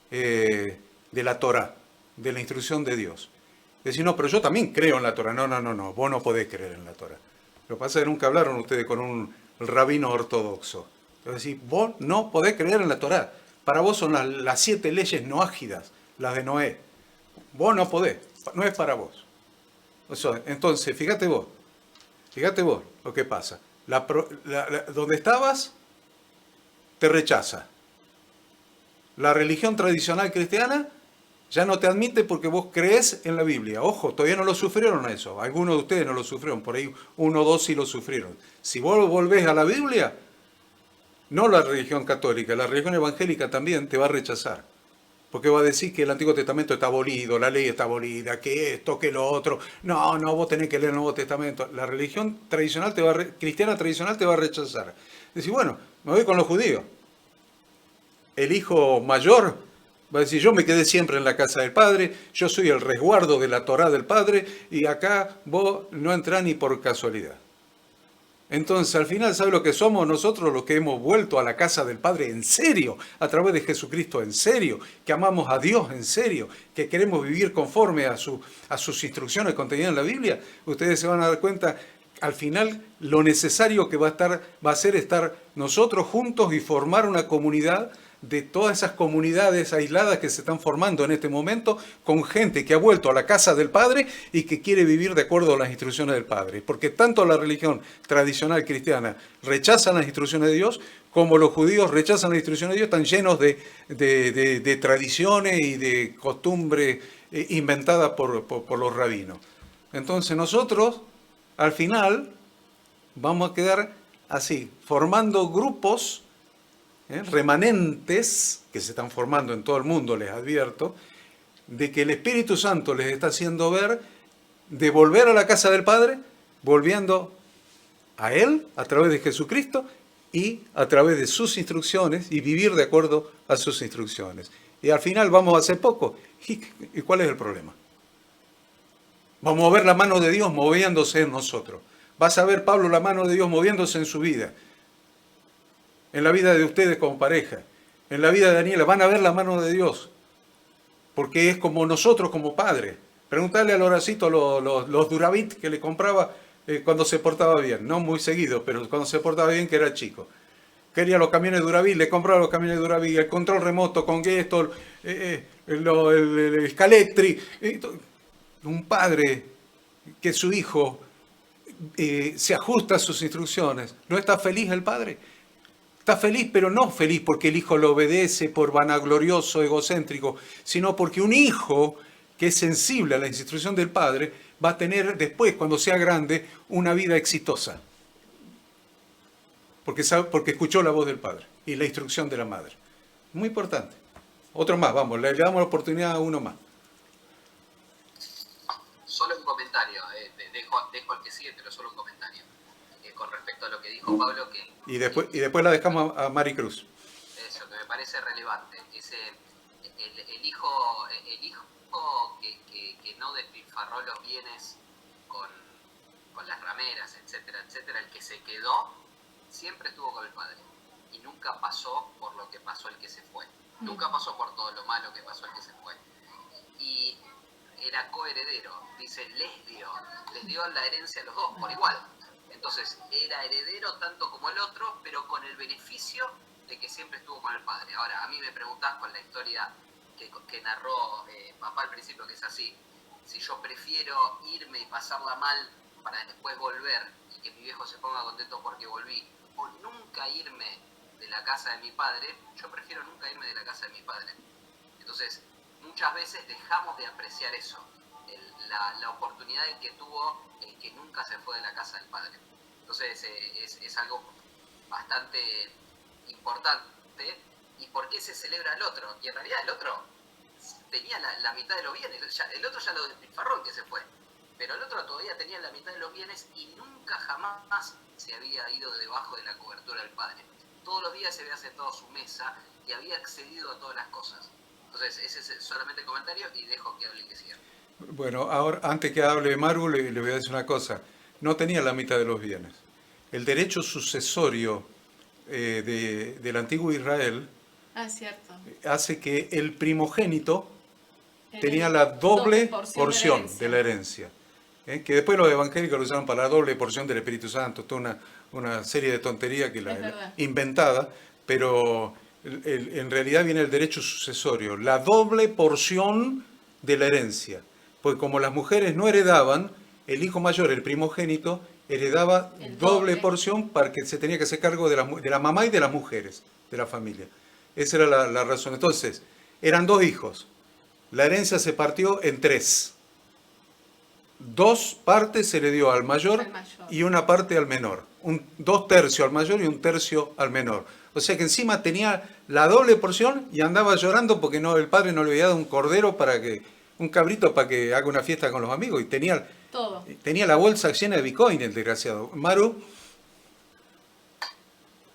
de la Torá, de la instrucción de Dios. Decir, no, pero yo también creo en la Torá. No, vos no podés creer en la Torá. Lo que pasa es que nunca hablaron ustedes con un rabino ortodoxo. Entonces, vos no podés creer en la Torá. Para vos son las 7 leyes noágidas, las de Noé. Vos no podés, no es para vos. Entonces, fíjate vos lo que pasa. Donde estabas, te rechaza. La religión tradicional cristiana ya no te admite porque vos crees en la Biblia. Ojo, todavía no lo sufrieron eso. Algunos de ustedes no lo sufrieron, por ahí 1 o 2 sí lo sufrieron. Si vos volvés a la Biblia, no la religión católica, la religión evangélica también te va a rechazar. Porque va a decir que el Antiguo Testamento está abolido, la ley está abolida, que esto, que lo otro. No, vos tenés que leer el Nuevo Testamento. La religión tradicional cristiana tradicional te va a rechazar. Decís, bueno, me voy con los judíos. El hijo mayor Va a decir, yo me quedé siempre en la casa del Padre, yo soy el resguardo de la Torá del Padre, y acá vos no entrás ni por casualidad. Entonces, al final, ¿sabe lo que somos nosotros los que hemos vuelto a la casa del Padre en serio, a través de Jesucristo en serio, que amamos a Dios en serio, que queremos vivir conforme a sus instrucciones contenidas en la Biblia? Ustedes se van a dar cuenta, al final, lo necesario que va a ser estar nosotros juntos y formar una comunidad de todas esas comunidades aisladas que se están formando en este momento, con gente que ha vuelto a la casa del Padre y que quiere vivir de acuerdo a las instrucciones del Padre. Porque tanto la religión tradicional cristiana rechaza las instrucciones de Dios, como los judíos rechazan las instrucciones de Dios, están llenos de tradiciones y de costumbres inventadas por los rabinos. Entonces nosotros, al final, vamos a quedar así, formando grupos remanentes que se están formando en todo el mundo, les advierto, de que el Espíritu Santo les está haciendo ver de volver a la casa del Padre, volviendo a Él a través de Jesucristo y a través de sus instrucciones y vivir de acuerdo a sus instrucciones. Y al final vamos a hacer poco. ¿Y cuál es el problema? Vamos a ver la mano de Dios moviéndose en nosotros. Vas a ver, Pablo, la mano de Dios moviéndose en su vida, en la vida de ustedes como pareja, en la vida de Daniela. Van a ver la mano de Dios, porque es como nosotros como padres. Preguntarle al Horacito los Duravit que le compraba cuando se portaba bien, no muy seguido, pero cuando se portaba bien, que era chico. Quería los camiones Duravit, le compraba los camiones Duravit, el control remoto con Gestor, el Scalectri. Un padre que su hijo se ajusta a sus instrucciones, ¿no está feliz el padre? Está feliz, pero no feliz porque el hijo lo obedece por vanaglorioso, egocéntrico, sino porque un hijo que es sensible a la instrucción del padre va a tener después, cuando sea grande, una vida exitosa. Porque escuchó la voz del padre y la instrucción de la madre. Muy importante. Otro más, vamos, le damos la oportunidad a uno más. Solo un comentario, dejo al que sigue, pero solo un comentario. Con respecto a lo que dijo Pablo, que... Y después la dejamos a Mari Cruz. Eso, que me parece relevante. El hijo que no despilfarró los bienes con las rameras, etcétera, etcétera, el que se quedó, siempre estuvo con el padre. Y nunca pasó por lo que pasó el que se fue. Nunca pasó por todo lo malo que pasó el que se fue. Y era coheredero. Dice, les dio la herencia a los dos, por igual. Entonces, era heredero tanto como el otro, pero con el beneficio de que siempre estuvo con el padre. Ahora, a mí me preguntás con la historia que narró papá al principio, que es así. Si yo prefiero irme y pasarla mal para después volver y que mi viejo se ponga contento porque volví, o nunca irme de la casa de mi padre, yo prefiero nunca irme de la casa de mi padre. Entonces, muchas veces dejamos de apreciar eso, la oportunidad que tuvo el que nunca se fue de la casa del padre. Entonces es algo bastante importante. ¿Y por qué se celebra el otro? Y en realidad el otro tenía la mitad de los bienes, el otro ya lo despilfarró, el que se fue, pero el otro todavía tenía la mitad de los bienes y nunca jamás se había ido debajo de la cobertura del padre. Todos los días se había sentado a su mesa y había accedido a todas las cosas. Entonces ese es solamente el comentario y dejo que hable y que siga. Bueno, ahora, antes que hable Maru, le voy a decir una cosa. No tenía la mitad de los bienes. El derecho sucesorio del antiguo Israel cierto. hace que el primogénito tenía la doble porción de la herencia. Que después los evangélicos lo usaron para la doble porción del Espíritu Santo, toda una serie de tonterías que inventada, pero en realidad viene el derecho sucesorio, la doble porción de la herencia. Porque como las mujeres no heredaban, el hijo mayor, el primogénito, heredaba doble porción para que se tenía que hacer cargo de la mamá y de las mujeres de la familia. Esa era la razón. Entonces, eran dos hijos. La herencia se partió en 3. 2 partes se le dio al mayor y una parte al menor. 2 tercios al mayor y 1 tercio al menor. O sea que encima tenía la doble porción y andaba llorando porque el padre no le había dado un cordero un cabrito para que haga una fiesta con los amigos. Y tenía todo. Tenía la bolsa llena de Bitcoin, el desgraciado. Maru.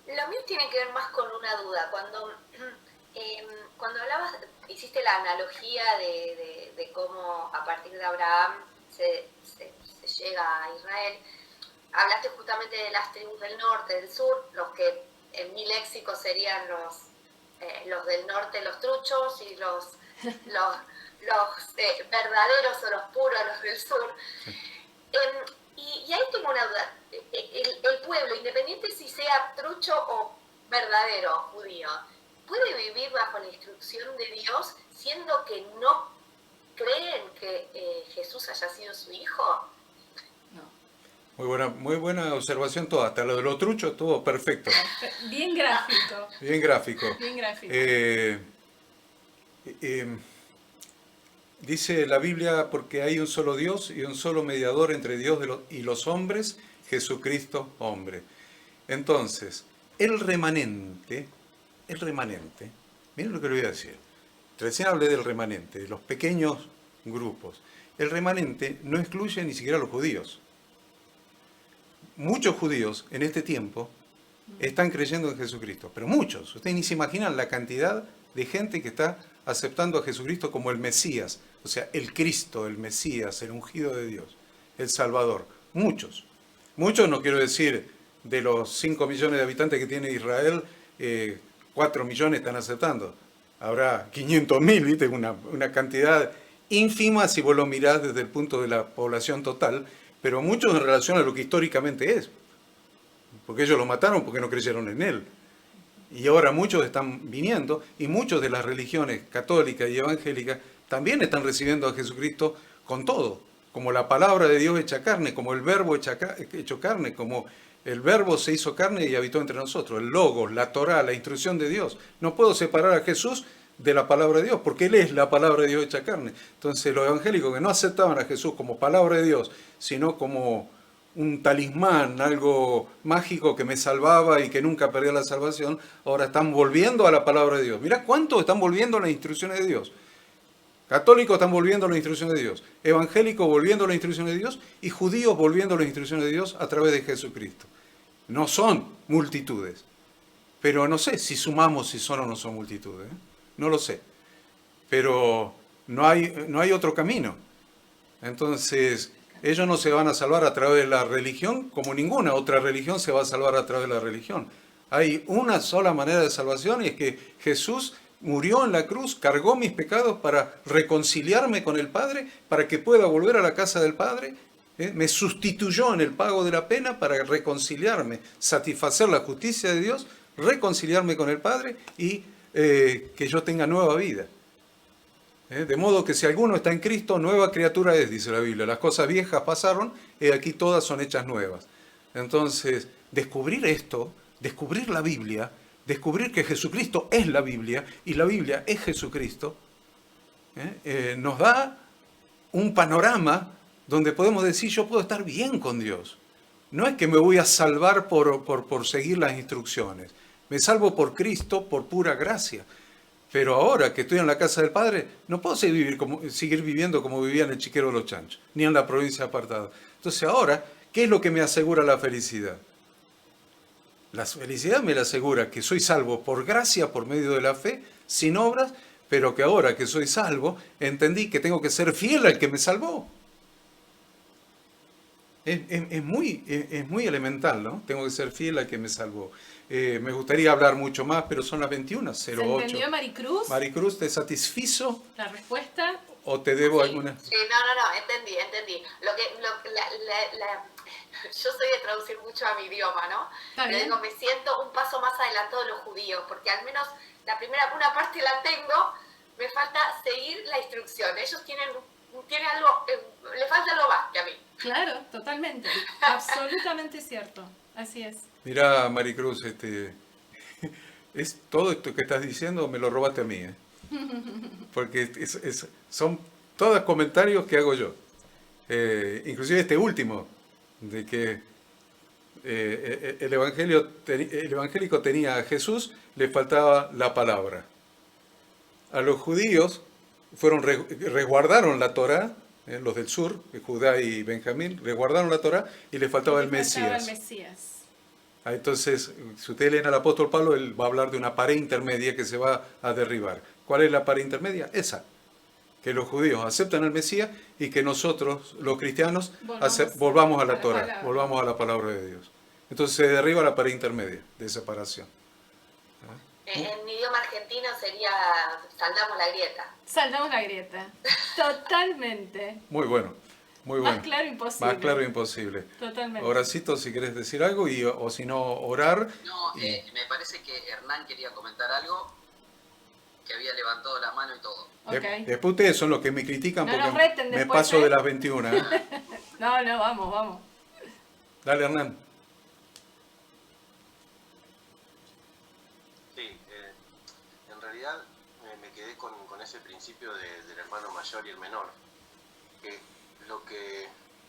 Lo mío tiene que ver más con una duda. Cuando hablabas, y hiciste la analogía de cómo a partir de Abraham se llega a Israel. Hablaste justamente de las tribus del norte, del sur, los que en mi léxico serían los del norte, los truchos, y los verdaderos o los puros, los del sur. Y ahí tengo una duda. El pueblo, independiente si sea trucho o verdadero judío, ¿puede vivir bajo la instrucción de Dios siendo que no creen que Jesús haya sido su hijo? Muy buena observación toda, hasta lo de los truchos, todo perfecto. Bien gráfico. Bien gráfico. Bien gráfico. Dice la Biblia, porque hay un solo Dios y un solo mediador entre Dios y los hombres, Jesucristo hombre. Entonces, el remanente, miren lo que le voy a decir. Recién hablé del remanente, de los pequeños grupos. El remanente no excluye ni siquiera a los judíos. Muchos judíos en este tiempo están creyendo en Jesucristo, pero muchos. Ustedes ni se imaginan la cantidad de gente que está aceptando a Jesucristo como el Mesías, o sea, el Cristo, el Mesías, el ungido de Dios, el Salvador. Muchos. Muchos, no quiero decir de los 5 millones de habitantes que tiene Israel, 4 millones están aceptando. Habrá 500.000, ¿viste? Una cantidad ínfima si vos lo mirás desde el punto de la población total, pero muchos en relación a lo que históricamente es, porque ellos lo mataron porque no creyeron en él. Y ahora muchos están viniendo, y muchos de las religiones católicas y evangélicas también están recibiendo a Jesucristo con todo, como la palabra de Dios hecha carne, como el verbo hecho carne, como el verbo se hizo carne y habitó entre nosotros, el logos, la Torá, la instrucción de Dios. No puedo separar a Jesús de la palabra de Dios, porque Él es la palabra de Dios hecha carne. Entonces los evangélicos que no aceptaban a Jesús como palabra de Dios, sino como un talismán, algo mágico que me salvaba y que nunca perdía la salvación, ahora están volviendo a la palabra de Dios. Mirá cuántos están volviendo a las instrucciones de Dios. Católicos están volviendo a las instrucciones de Dios, evangélicos volviendo a las instrucciones de Dios y judíos volviendo a las instrucciones de Dios a través de Jesucristo. No son multitudes, pero no sé si sumamos si son o no son multitudes, ¿eh? No lo sé, pero no hay otro camino. Entonces, ellos no se van a salvar a través de la religión como ninguna otra religión se va a salvar a través de la religión. Hay una sola manera de salvación y es que Jesús murió en la cruz, cargó mis pecados para reconciliarme con el Padre, para que pueda volver a la casa del Padre. Me sustituyó en el pago de la pena para reconciliarme, satisfacer la justicia de Dios, reconciliarme con el Padre y que yo tenga nueva vida. De modo que si alguno está en Cristo, nueva criatura es, dice la Biblia. Las cosas viejas pasaron y aquí todas son hechas nuevas. Entonces, descubrir esto, descubrir la Biblia, descubrir que Jesucristo es la Biblia y la Biblia es Jesucristo, nos da un panorama donde podemos decir yo puedo estar bien con Dios. No es que me voy a salvar por seguir las instrucciones. Me salvo por Cristo, por pura gracia. Pero ahora que estoy en la casa del Padre, no puedo seguir viviendo como vivía en el Chiquero de los Chanchos, ni en la provincia apartada. Entonces ahora, ¿qué es lo que me asegura la felicidad? La felicidad me la asegura que soy salvo por gracia, por medio de la fe, sin obras, pero que ahora que soy salvo, entendí que tengo que ser fiel al que me salvó. Es muy elemental, ¿no? Tengo que ser fiel al que me salvó. Me gustaría hablar mucho más, pero son las 21:08. ¿Se entendió, Maricruz? Maricruz, ¿te satisfizo? ¿La respuesta? ¿O te debo alguna? Sí, no, entendí. Yo soy de traducir mucho a mi idioma, ¿no? Pero digo, me siento un paso más adelantado de los judíos, porque al menos una parte la tengo, me falta seguir la instrucción. Ellos tienen algo, le falta algo más que a mí. Claro, totalmente. Absolutamente cierto. Así es. Mirá, Maricruz, es todo esto que estás diciendo me lo robaste a mí, ¿eh? Porque son todos comentarios que hago yo. Inclusive este último, de que el evangélico tenía a Jesús, le faltaba la palabra. A los judíos resguardaron la Torá, los del sur, Judá y Benjamín, resguardaron la Torá y le faltaba el Mesías. Entonces, si ustedes leen al apóstol Pablo, él va a hablar de una pared intermedia que se va a derribar. ¿Cuál es la pared intermedia? Esa. Que los judíos aceptan al Mesías y que nosotros, los cristianos, volvamos a la Torá, volvamos a la palabra de Dios. Entonces se derriba la pared intermedia de separación. En idioma argentino sería saldamos la grieta. Saldamos la grieta. Totalmente. Muy bueno, muy bueno. Más claro imposible. Más claro imposible. Totalmente. Horacito, si querés decir algo, o si no, orar. No, me parece que Hernán quería comentar algo, que había levantado la mano y todo. Okay. Después ustedes son los que me critican No nos porque reten me después, paso de las 21. No, vamos. Dale, Hernán. Sí, en realidad me quedé con ese principio del hermano mayor y el menor.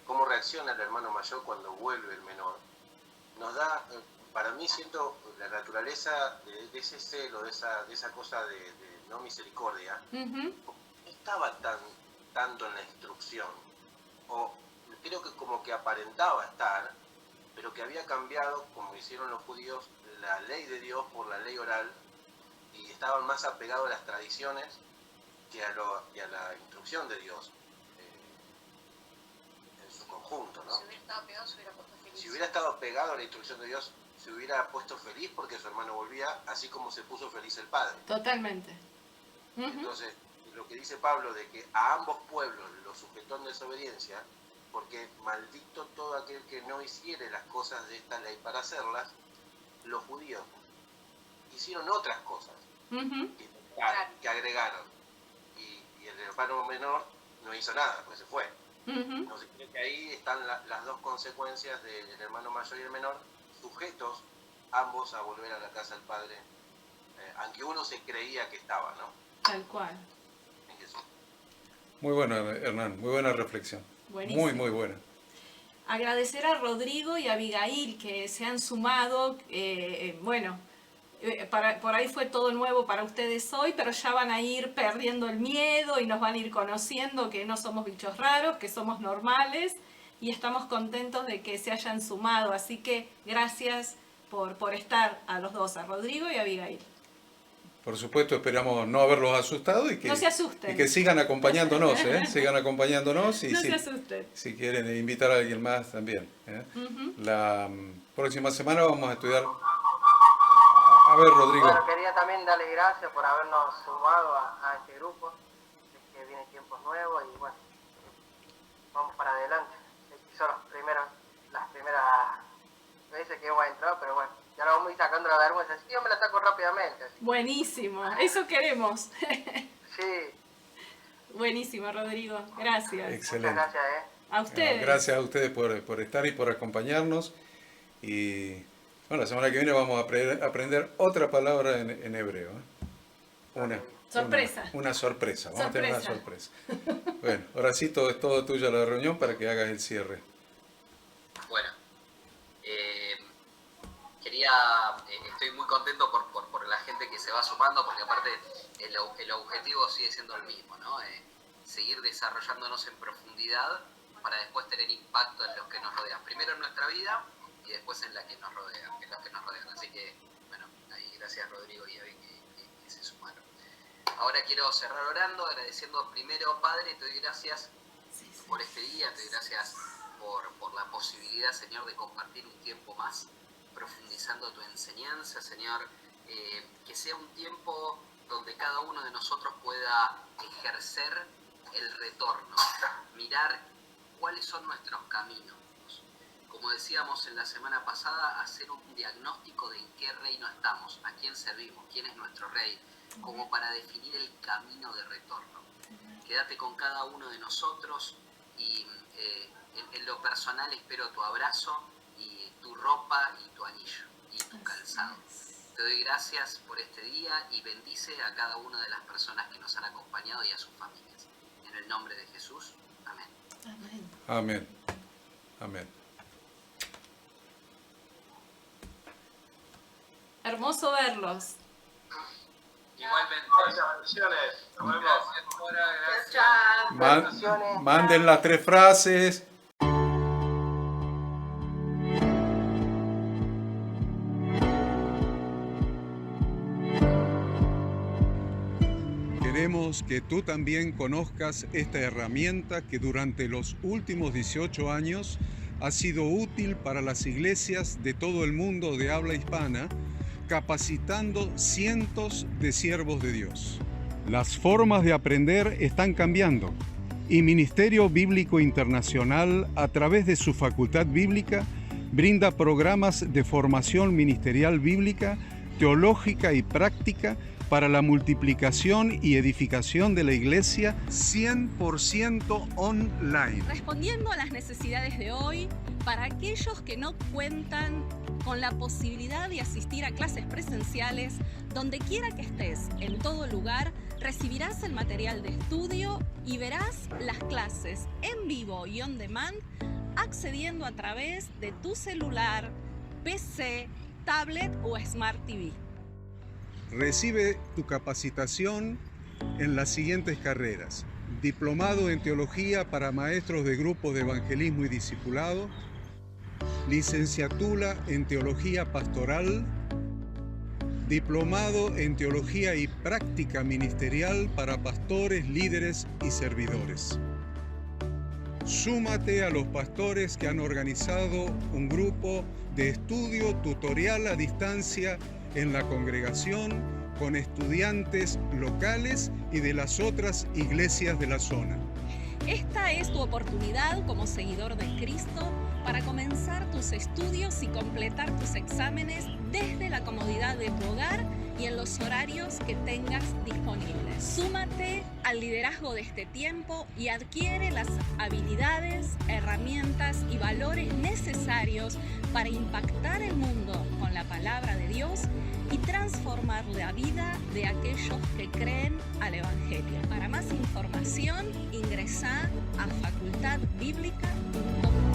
Cómo reacciona el hermano mayor cuando vuelve el menor, nos da, para mí siento la naturaleza de ese celo, de esa cosa de no misericordia, no estaba tanto en la instrucción, o creo que como que aparentaba estar, pero que había cambiado, como hicieron los judíos, la ley de Dios por la ley oral, y estaban más apegados a las tradiciones que a la instrucción de Dios en su conjunto, ¿no? Si hubiera estado pegado, se hubiera puesto feliz. Si hubiera estado pegado a la instrucción de Dios, se hubiera puesto feliz porque su hermano volvía, así como se puso feliz el padre. Totalmente. Entonces, lo que dice Pablo de que a ambos pueblos los sujetó en desobediencia, porque maldito todo aquel que no hiciere las cosas de esta ley para hacerlas, los judíos hicieron otras cosas que agregaron, y el hermano menor no hizo nada, pues se fue. Entonces creo que ahí están las dos consecuencias del hermano mayor y el menor, sujetos ambos a volver a la casa del padre, aunque uno se creía que estaba, ¿no? Tal cual. En Jesús. Muy bueno, Hernán, muy buena reflexión. Buenísimo. Muy buena. Agradecer a Rodrigo y a Abigail que se han sumado. Por ahí fue todo nuevo para ustedes hoy, pero ya van a ir perdiendo el miedo y nos van a ir conociendo que no somos bichos raros, que somos normales, y estamos contentos de que se hayan sumado. Así que gracias por estar a los dos, a Rodrigo y a Abigail. Por supuesto, esperamos no haberlos asustado y que, no se asusten. Y que sigan acompañándonos, sigan acompañándonos y no se asusten. Si quieren invitar a alguien más también. La próxima semana vamos a estudiar. A ver, Rodrigo. Bueno, quería también darle gracias por habernos sumado a este grupo, que vienen tiempos nuevos y bueno, vamos para adelante. Son las primeras veces que hemos entrado, pero bueno, ya lo vamos a ir sacando la vergüenza. Así que yo me la saco rápidamente. Así. Buenísimo, eso queremos. Sí. Buenísimo, Rodrigo, gracias. Excelente. Muchas gracias. A ustedes. Gracias a ustedes por estar y por acompañarnos. Y bueno, la semana que viene vamos a aprender otra palabra en hebreo. Sorpresa. Una sorpresa. Vamos a tener una sorpresa. Bueno, Horacito, es todo tuyo la reunión para que hagas el cierre. Bueno, estoy muy contento por la gente que se va sumando, porque aparte el objetivo sigue siendo el mismo, ¿no? Seguir desarrollándonos en profundidad para después tener impacto en los que nos rodean. Primero en nuestra vida y después en la que nos rodean, Así que, bueno, ahí gracias Rodrigo y a Vicky que se sumaron. Ahora quiero cerrar orando, agradeciendo primero, Padre, te doy gracias por este día, te doy gracias por la posibilidad, Señor, de compartir un tiempo más, profundizando tu enseñanza, Señor, que sea un tiempo donde cada uno de nosotros pueda ejercer el retorno, mirar cuáles son nuestros caminos. Como decíamos en la semana pasada, hacer un diagnóstico de en qué reino estamos, a quién servimos, quién es nuestro rey, como para definir el camino de retorno. Quédate con cada uno de nosotros y en lo personal espero tu abrazo y tu ropa y tu anillo y tu calzado. Te doy gracias por este día y bendice a cada una de las personas que nos han acompañado y a sus familias. En el nombre de Jesús, amén. Amén. Amén. Amén. Hermoso verlos. Igualmente. Muchas bendiciones. Nos vemos. Gracias, Cora, gracias. Chao. Manden las 3 frases. Queremos que tú también conozcas esta herramienta que durante los últimos 18 años ha sido útil para las iglesias de todo el mundo de habla hispana, capacitando cientos de siervos de Dios. Las formas de aprender están cambiando y Ministerio Bíblico Internacional, a través de su facultad bíblica, brinda programas de formación ministerial bíblica, teológica y práctica para la multiplicación y edificación de la iglesia 100% online. Respondiendo a las necesidades de hoy, para aquellos que no cuentan con la posibilidad de asistir a clases presenciales, donde quiera que estés, en todo lugar, recibirás el material de estudio y verás las clases en vivo y on demand, accediendo a través de tu celular, PC, tablet o Smart TV. Recibe tu capacitación en las siguientes carreras: diplomado en teología para maestros de grupos de evangelismo y discipulado, licenciatura en teología pastoral, diplomado en teología y práctica ministerial para pastores, líderes y servidores. Súmate a los pastores que han organizado un grupo de estudio tutorial a distancia en la congregación con estudiantes locales y de las otras iglesias de la zona. Esta es tu oportunidad como seguidor de Cristo para comenzar tus estudios y completar tus exámenes desde la comodidad de tu hogar y en los horarios que tengas disponibles. Súmate al liderazgo de este tiempo y adquiere las habilidades, herramientas y valores necesarios para impactar el mundo con la palabra de Dios y transformar la vida de aquellos que creen al Evangelio. Para más información, ingresá a facultadbiblica.com.